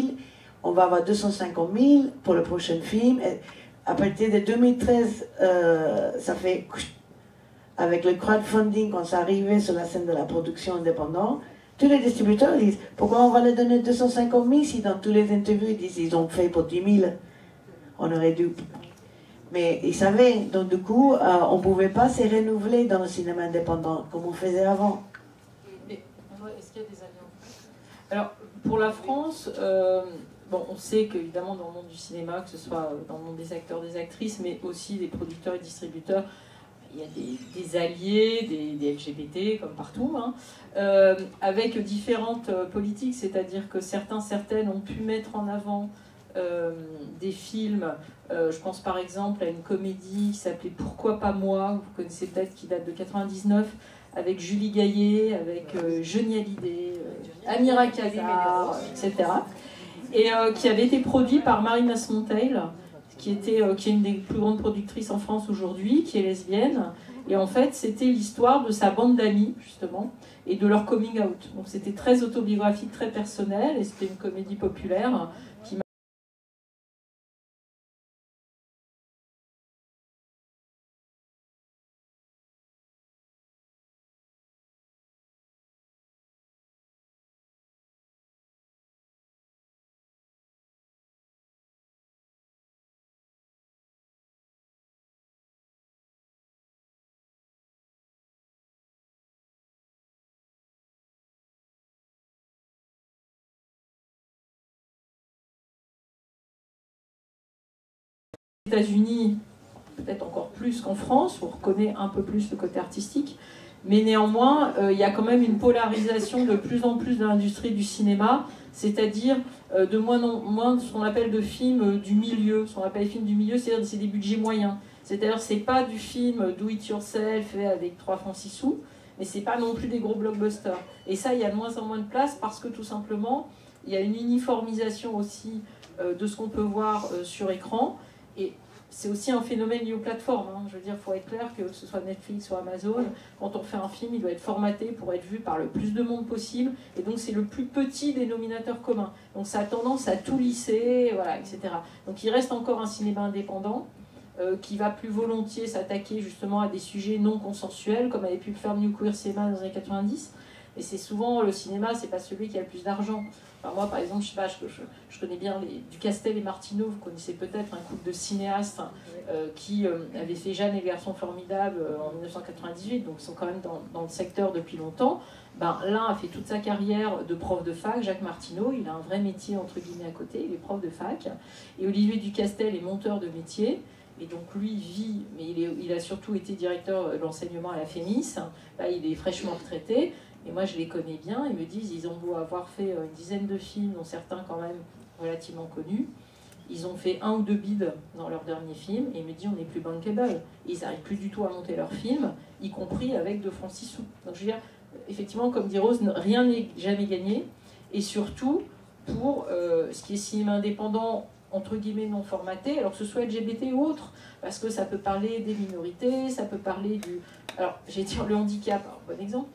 on va avoir 250 000 pour le prochain film. » Et à partir de 2013, ça fait... Avec le crowdfunding, quand ça arrivait sur la scène de la production indépendante, tous les distributeurs disent « Pourquoi on va leur donner 250 000 si dans tous les interviews ils disent qu'ils ont fait pour 10 000 ?» On aurait dû... Mais ils savaient, donc du coup, on ne pouvait pas se renouveler dans le cinéma indépendant comme on faisait avant. Est-ce qu'il y a des alliances? Alors, pour la France, bon, on sait qu'évidemment dans le monde du cinéma, que ce soit dans le monde des acteurs, des actrices, mais aussi des producteurs et distributeurs, il y a des alliés, des LGBT, comme partout, hein, avec différentes politiques, c'est-à-dire que certaines ont pu mettre en avant des films. Je pense par exemple à une comédie qui s'appelait Pourquoi pas moi, vous connaissez peut-être, qui date de 99, avec Julie Gaillet, avec Johnny Hallyday, Amira Khazar, etc. Et qui avait été produit par Marina Smonteil, qui est une des plus grandes productrices en France aujourd'hui, qui est lesbienne. Et en fait, c'était l'histoire de sa bande d'amis, justement, et de leur coming out. Donc c'était très autobiographique, très personnel, et c'était une comédie populaire qui aux États-Unis, peut-être encore plus qu'en France, on reconnaît un peu plus le côté artistique, mais néanmoins, il y a quand même une polarisation de plus en plus de l'industrie du cinéma, c'est-à-dire de moins en moins de ce qu'on appelle de films du milieu. Ce qu'on appelle films du milieu, c'est-à-dire c'est des budgets moyens. C'est-à-dire c'est pas du film do it yourself fait avec 3 francs 6 sous, mais c'est pas non plus des gros blockbusters. Et ça, il y a de moins en moins de place parce que tout simplement, il y a une uniformisation aussi de ce qu'on peut voir sur écran. Et c'est aussi un phénomène lié aux plateformes. Hein. Je veux dire, il faut être clair que ce soit Netflix ou Amazon, quand on fait un film, il doit être formaté pour être vu par le plus de monde possible. Et donc, c'est le plus petit dénominateur commun. Donc, ça a tendance à tout lisser, voilà, etc. Donc, il reste encore un cinéma indépendant qui va plus volontiers s'attaquer justement à des sujets non consensuels, comme avait pu le faire New Queer Cinema dans les années 90. Et c'est souvent, le cinéma, c'est pas celui qui a le plus d'argent. Enfin, moi, par exemple, je sais pas, je connais bien Ducastel et Martineau, vous connaissez peut-être un couple de cinéastes qui avaient fait Jeanne et le garçon formidable en 1998, donc ils sont quand même dans le secteur depuis longtemps. Ben, l'un a fait toute sa carrière de prof de fac, Jacques Martineau, il a un vrai métier entre guillemets à côté, il est prof de fac. Et Olivier Ducastel est monteur de métier. Et donc lui vit, mais il a surtout été directeur de l'enseignement à la FEMIS. Là, il est fraîchement retraité. Et moi, je les connais bien. Ils me disent, ils ont beau avoir fait une dizaine de films, dont certains quand même relativement connus. Ils ont fait 1 ou 2 bids dans leur dernier film. Et ils me disent, on n'est plus bankable. Ils n'arrivent plus du tout à monter leur film, y compris avec 2 francs 6 sous. Donc je veux dire, effectivement, comme dit Rose, rien n'est jamais gagné. Et surtout, pour ce qui est cinéma indépendant, entre guillemets non formaté, alors que ce soit LGBT ou autre, parce que ça peut parler des minorités, ça peut parler du... Alors, j'ai dit le handicap, alors, bon exemple.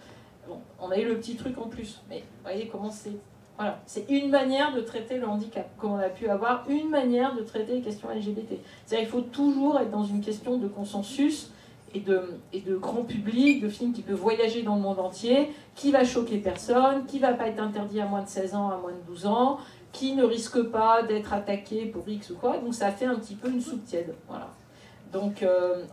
Bon, on a eu le petit truc en plus, mais vous voyez comment c'est Voilà, c'est une manière de traiter le handicap, comme on a pu avoir une manière de traiter les questions LGBT. C'est-à-dire qu'il faut toujours être dans une question de consensus et de grand public, de film qui peut voyager dans le monde entier, qui va choquer personne, qui va pas être interdit à moins de 16 ans, à moins de 12 ans, qui ne risque pas d'être attaqué pour X ou quoi. Donc ça fait un petit peu une soupe tiède. Voilà. Donc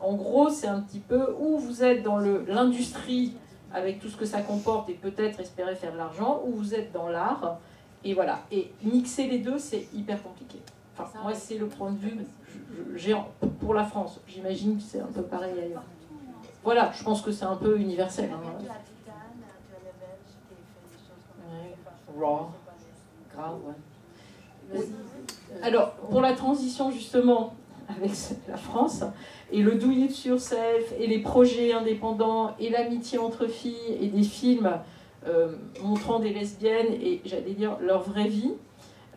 en gros, c'est un petit peu où vous êtes dans l'industrie avec tout ce que ça comporte et peut-être espérer faire de l'argent, ou vous êtes dans l'art. Et voilà. Et mixer les deux, c'est hyper compliqué. Enfin, moi, c'est le point de vue géant pour la France. J'imagine que c'est un peu pareil ailleurs. Voilà, je pense que c'est un peu universel. Hein. Raw. Grave, ouais. Alors, pour la transition, justement, avec la France, et le do it yourself, et les projets indépendants, et l'amitié entre filles, et des films montrant des lesbiennes, et j'allais dire leur vraie vie,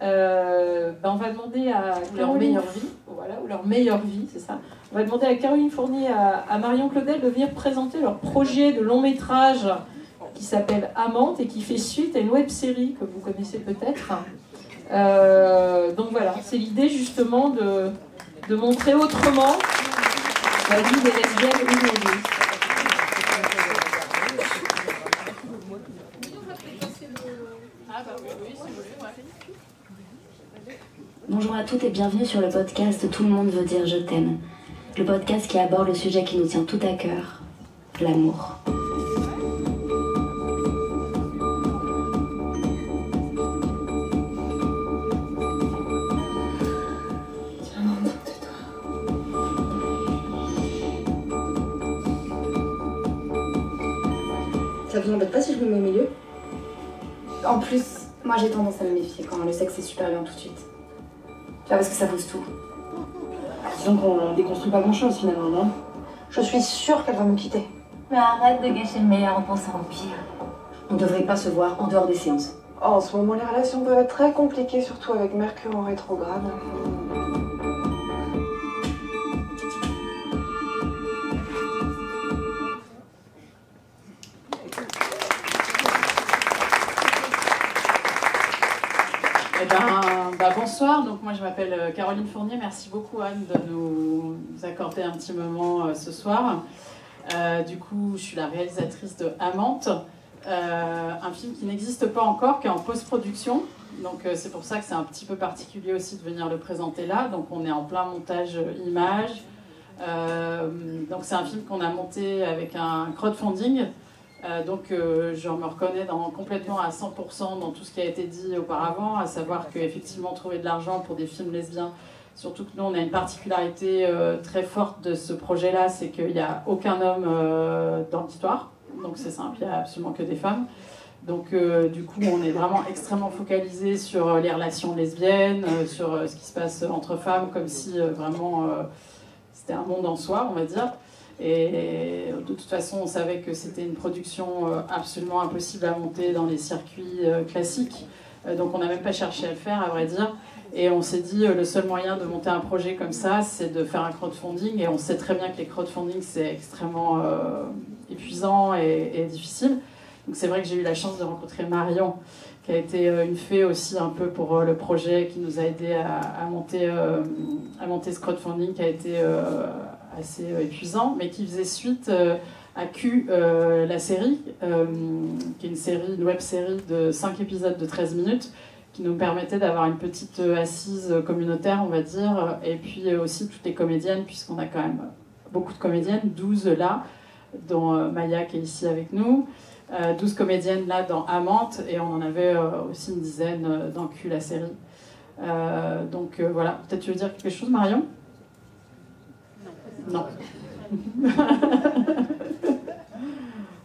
on va demander à leur meilleure vie, voilà, ou leur meilleure vie, c'est ça. On va demander à Caroline Fournier, à Marion Claudel de venir présenter leur projet de long métrage qui s'appelle Amante et qui fait suite à une web-série que vous connaissez peut-être. Donc voilà, c'est l'idée justement de montrer autrement la vie des lesbiennes aujourd'hui. Bonjour à toutes et bienvenue sur le podcast Tout le monde veut dire je t'aime. Le podcast qui aborde le sujet qui nous tient tout à cœur, l'amour. Ça vous embête pas si je me mets au milieu? En plus, moi j'ai tendance à me méfier quand le sexe est supérieur tout de suite. Tu vois, parce que ça pose tout. Disons qu'on déconstruit pas grand chose finalement, non? Je suis sûre qu'elle va me quitter. Mais arrête de gâcher le meilleur en pensant au pire. On devrait pas se voir en dehors des séances. Oh, en ce moment, les relations peuvent être très compliquées, surtout avec Mercure en rétrograde. Bonsoir, donc moi je m'appelle Caroline Fournier, merci beaucoup Anne de nous accorder un petit moment ce soir. Du coup, je suis la réalisatrice de Amante, un film qui n'existe pas encore, qui est en post-production. Donc c'est pour ça que c'est un petit peu particulier aussi de venir le présenter là. Donc on est en plein montage image. Donc c'est un film qu'on a monté avec un crowdfunding. Donc je me reconnais complètement à 100% dans tout ce qui a été dit auparavant, à savoir qu'effectivement trouver de l'argent pour des films lesbiens, surtout que nous on a une particularité très forte de ce projet-là, c'est qu'il n'y a aucun homme dans l'histoire, donc c'est simple, il n'y a absolument que des femmes. Donc du coup on est vraiment extrêmement focalisé sur les relations lesbiennes, sur ce qui se passe entre femmes, comme si vraiment c'était un monde en soi, on va dire. Et de toute façon, on savait que c'était une production absolument impossible à monter dans les circuits classiques. Donc on n'a même pas cherché à le faire, à vrai dire. Et on s'est dit, le seul moyen de monter un projet comme ça, c'est de faire un crowdfunding. Et on sait très bien que les crowdfunding, c'est extrêmement épuisant et difficile. Donc c'est vrai que j'ai eu la chance de rencontrer Marion, qui a été une fée aussi un peu pour le projet, qui nous a aidé à monter ce crowdfunding qui a été assez épuisant, mais qui faisait suite à Q, la série, qui est une web-série de 5 épisodes de 13 minutes, qui nous permettait d'avoir une petite assise communautaire, on va dire, et puis aussi toutes les comédiennes, puisqu'on a quand même beaucoup de comédiennes, 12 là, dont Maya qui est ici avec nous, 12 comédiennes là dans Amante, et on en avait aussi une dizaine dans Q, la série. Donc voilà, peut-être tu veux dire quelque chose, Marion ? Non.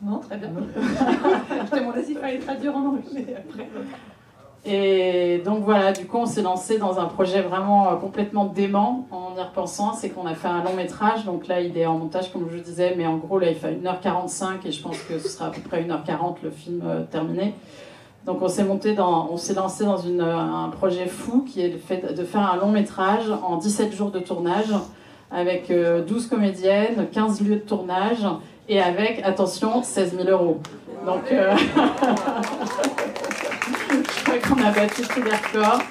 Non, très bien. Je te demandais s'il fallait traduire en anglais après. Et donc voilà, du coup on s'est lancé dans un projet vraiment complètement dément en y repensant, c'est qu'on a fait un long métrage, donc là il est en montage comme je disais, mais en gros là il fait 1h45 et je pense que ce sera à peu près 1h40 le film terminé. Donc on s'est lancé dans un projet fou qui est de faire un long métrage en 17 jours de tournage, avec 12 comédiennes, 15 lieux de tournage, et avec, attention, 16 000 €. Donc, je crois qu'on a battu tous les records.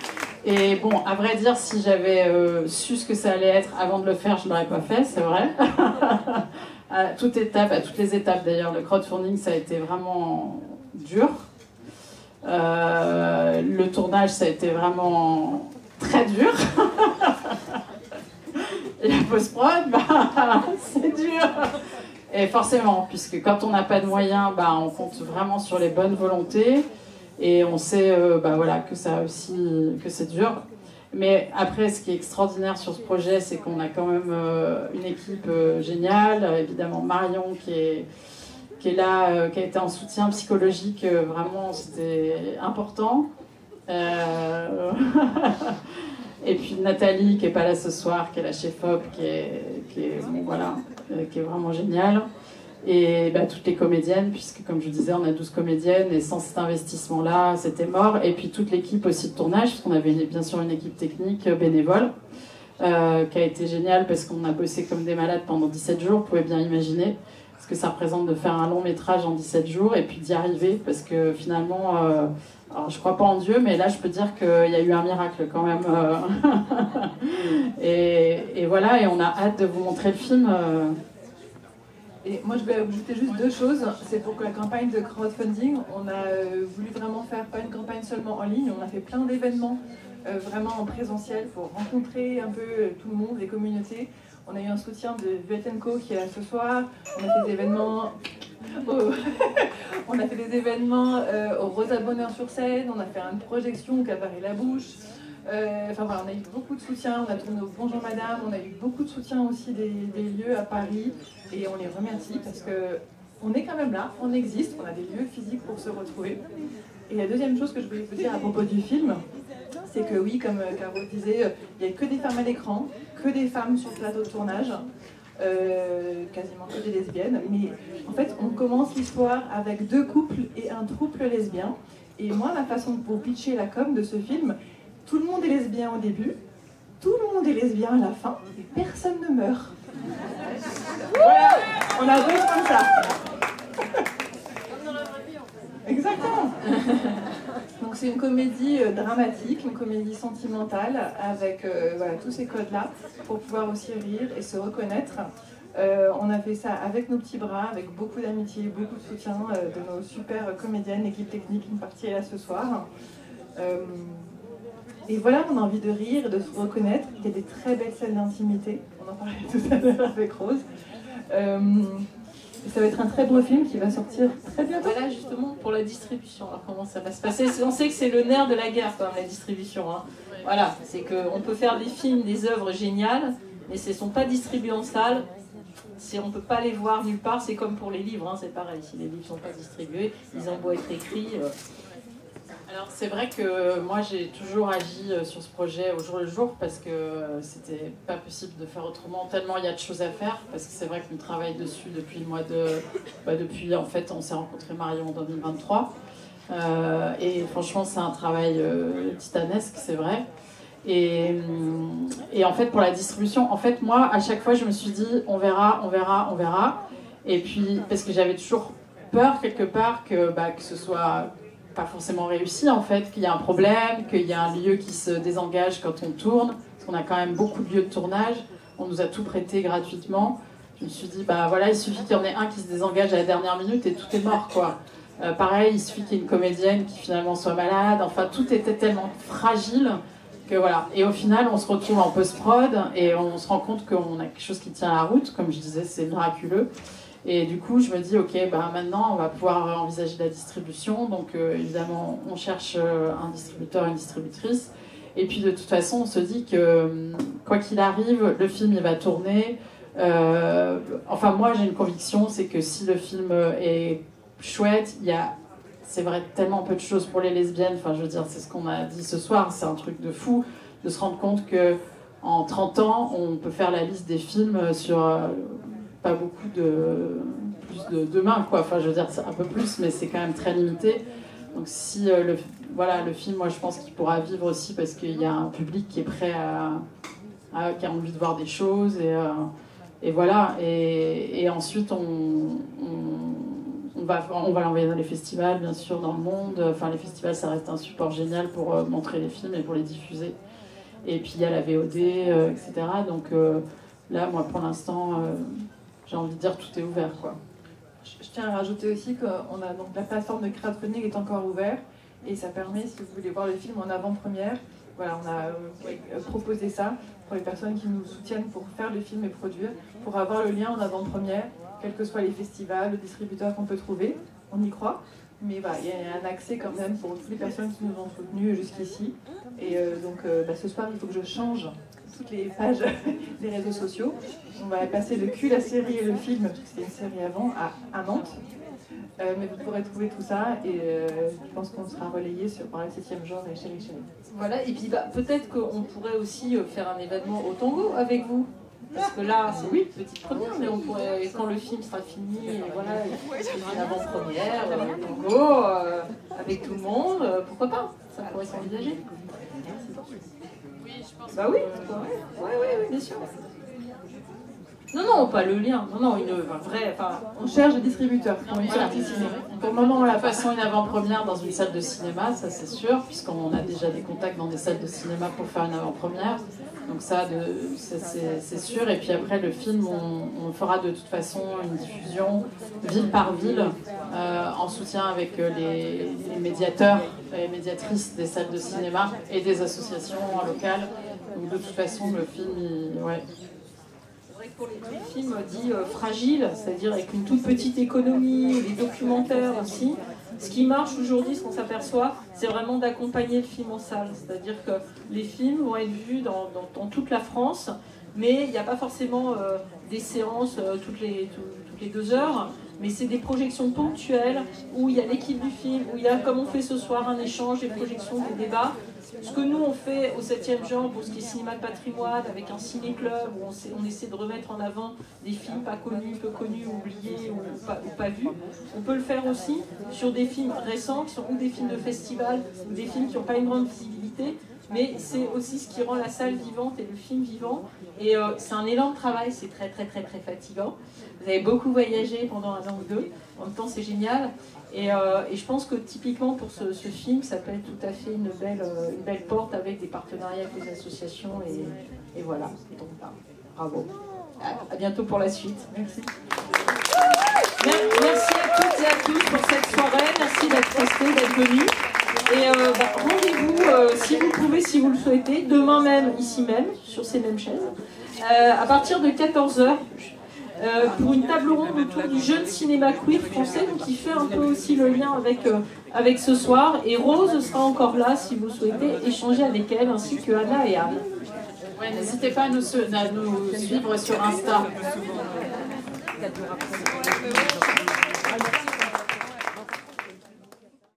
Et bon, à vrai dire, si j'avais su ce que ça allait être avant de le faire, je ne l'aurais pas fait, c'est vrai. À toutes les étapes d'ailleurs, le crowdfunding, ça a été vraiment dur. Le tournage, ça a été vraiment très dur. Et la post-prod, c'est dur. Et forcément, puisque quand on n'a pas de moyens, on compte vraiment sur les bonnes volontés. Et on sait que c'est dur. Mais après, ce qui est extraordinaire sur ce projet, c'est qu'on a quand même une équipe géniale. Évidemment, Marion qui est là, qui a été en soutien psychologique. Vraiment, c'était important. Et puis Nathalie, qui n'est pas là ce soir, qui est la chef-op, qui est vraiment géniale. Et toutes les comédiennes, puisque comme je disais, on a 12 comédiennes, et sans cet investissement-là, c'était mort. Et puis toute l'équipe aussi de tournage, parce qu'on avait bien sûr une équipe technique bénévole, qui a été géniale, parce qu'on a bossé comme des malades pendant 17 jours, vous pouvez bien imaginer ce que ça représente de faire un long métrage en 17 jours, et puis d'y arriver, parce que finalement, alors je crois pas en Dieu, mais là je peux dire qu'il y a eu un miracle quand même. Et voilà, et on a hâte de vous montrer le film. Et moi, je vais ajouter juste 2 choses. C'est pour que la campagne de crowdfunding, on a voulu vraiment faire pas une campagne seulement en ligne, on a fait plein d'événements vraiment en présentiel pour rencontrer un peu tout le monde, les communautés. On a eu un soutien de Vuettenco qui est là ce soir. On a fait des événements on a fait des événements au Rosa Bonheur sur scène. On a fait une projection au Cabaret La Bouche. On a eu beaucoup de soutien. On a tourné au Bonjour Madame. On a eu beaucoup de soutien aussi des lieux à Paris. Et on les remercie parce qu'on est quand même là, on existe, on a des lieux physiques pour se retrouver. Et la deuxième chose que je voulais vous dire à propos du film, c'est que oui, comme Caro disait, il n'y a que des femmes à l'écran, que des femmes sur le plateau de tournage, quasiment que des lesbiennes. Mais en fait, on commence l'histoire avec 2 couples et un couple lesbien. Et moi, ma façon pour pitcher la com de ce film, tout le monde est lesbien au début, tout le monde est lesbien à la fin, et personne ne meurt. Voilà, on a besoin de ça. Exactement. Donc c'est une comédie dramatique, une comédie sentimentale avec tous ces codes-là pour pouvoir aussi rire et se reconnaître. On a fait ça avec nos petits bras, avec beaucoup d'amitié, beaucoup de soutien de nos super comédiennes, l'équipe technique, une partie est là ce soir. Et voilà, on a envie de rire, de se reconnaître. Il y a des très belles scènes d'intimité. On en parlait tout à l'heure avec Rose. Ça va être un très beau film qui va sortir très bientôt. Voilà justement pour la distribution. Alors comment ça va se passer? On sait que c'est le nerf de la guerre quand même, la distribution. Hein. Voilà, c'est qu'on peut faire des films, des œuvres géniales, mais ce ne sont pas distribués en salle. On ne peut pas les voir nulle part. C'est comme pour les livres, hein, c'est pareil. Si les livres ne sont pas distribués, ils ont beau être écrits. Alors c'est vrai que moi j'ai toujours agi sur ce projet au jour le jour parce que c'était pas possible de faire autrement, tellement il y a de choses à faire, parce que c'est vrai qu'on travaille dessus depuis le mois de... depuis en fait on s'est rencontré Marion en 2023 et franchement c'est un travail titanesque, c'est vrai. Et en fait pour la distribution, en fait moi à chaque fois je me suis dit on verra, et puis parce que j'avais toujours peur quelque part que ce soit pas forcément réussi en fait, qu'il y a un problème, qu'il y a un lieu qui se désengage quand on tourne, parce qu'on a quand même beaucoup de lieux de tournage, on nous a tout prêté gratuitement. Je me suis dit il suffit qu'il y en ait un qui se désengage à la dernière minute et tout est mort quoi. Pareil, il suffit qu'il y ait une comédienne qui finalement soit malade, enfin tout était tellement fragile que voilà. Et au final on se retrouve en post-prod et on se rend compte qu'on a quelque chose qui tient la route, comme je disais c'est miraculeux. Et du coup, je me dis, ok, maintenant, on va pouvoir envisager la distribution. Donc, évidemment, on cherche un distributeur, une distributrice. Et puis, de toute façon, on se dit que, quoi qu'il arrive, le film, il va tourner. Moi, j'ai une conviction, c'est que si le film est chouette, il y a, c'est vrai, tellement peu de choses pour les lesbiennes. Enfin, je veux dire, c'est ce qu'on a dit ce soir. C'est un truc de fou de se rendre compte qu'en 30 ans, on peut faire la liste des films sur... pas beaucoup de mains quoi, enfin je veux dire c'est un peu plus mais c'est quand même très limité, donc si le film moi je pense qu'il pourra vivre aussi parce qu'il y a un public qui est prêt qui a envie de voir des choses et voilà et ensuite on on va l'envoyer dans les festivals, bien sûr, dans le monde. Enfin, les festivals, ça reste un support génial pour montrer les films et pour les diffuser. Et puis, il y a la VOD, etc. Donc là, moi, pour l'instant, j'ai envie de dire tout est ouvert, quoi. Je tiens à rajouter aussi qu'on a donc la plateforme de crowdfunding est encore ouverte et ça permet, si vous voulez voir le film en avant-première, voilà, on a proposé ça pour les personnes qui nous soutiennent pour faire le film et produire, pour avoir le lien en avant-première, quels que soient les festivals, le distributeur qu'on peut trouver, on y croit. Mais voilà, il y a un accès quand même pour toutes les personnes qui nous ont soutenus jusqu'ici. Et donc ce soir, il faut que je change toutes les pages des réseaux sociaux. On va passer de Cul, la série et le film, parce que c'était une série avant, à Nantes. Mais vous pourrez trouver tout ça et je pense qu'on sera relayé par le 7e genre et Chéri Chéri. Voilà, et puis peut-être qu'on pourrait aussi faire un événement au tango avec vous. Parce que là, c'est une petite première, mais on pourrait, quand le film sera fini, voilà, une avant-première, tango, avec tout le monde, pourquoi pas? Ça pourrait s'envisager. Oui, je pense. Bah oui, oui, bien sûr. Non, pas le lien. Non, une vraie. On cherche des distributeurs pour une sortie ciné. Pour le moment, la façon une avant-première dans une salle de cinéma, ça c'est sûr, puisqu'on a déjà des contacts dans des salles de cinéma pour faire une avant-première. Donc ça, c'est sûr. Et puis après, le film, on fera de toute façon une diffusion ville par ville, en soutien avec les médiateurs et médiatrices des salles de cinéma et des associations locales. Donc de toute façon, le film, ouais. Pour les films dits fragiles, c'est-à-dire avec une toute petite économie, les documentaires aussi, ce qui marche aujourd'hui, ce qu'on s'aperçoit, c'est vraiment d'accompagner le film en salle. C'est-à-dire que les films vont être vus dans toute la France, mais il n'y a pas forcément des séances toutes les 2 heures, mais c'est des projections ponctuelles où il y a l'équipe du film, où il y a, comme on fait ce soir, un échange, des projections, des débats. Ce que nous on fait au 7e genre pour ce qui est cinéma de patrimoine, avec un ciné-club où on essaie de remettre en avant des films pas connus, peu connus, oubliés ou pas vus, on peut le faire aussi sur des films récents qui sont ou des films de festival ou des films qui n'ont pas une grande visibilité, mais c'est aussi ce qui rend la salle vivante et le film vivant. Et c'est un énorme travail, c'est très fatigant. Vous avez beaucoup voyagé pendant 1 an ou 2, en même temps c'est génial. Et je pense que typiquement pour ce film, ça peut être tout à fait une belle porte avec des partenariats avec les associations et voilà. Donc, bravo. À bientôt pour la suite. Merci. Merci à toutes et à tous pour cette soirée. Merci d'être restés, d'être venus. Et rendez-vous, si vous pouvez, si vous le souhaitez, demain même, ici même, sur ces mêmes chaises, à partir de 14h. Pour une table ronde autour du jeune cinéma queer français, donc qui fait un peu aussi le lien avec ce soir. Et Rose sera encore là si vous souhaitez échanger avec elle, ainsi que Anna et Anne. Ouais, n'hésitez pas à nous suivre sur Insta.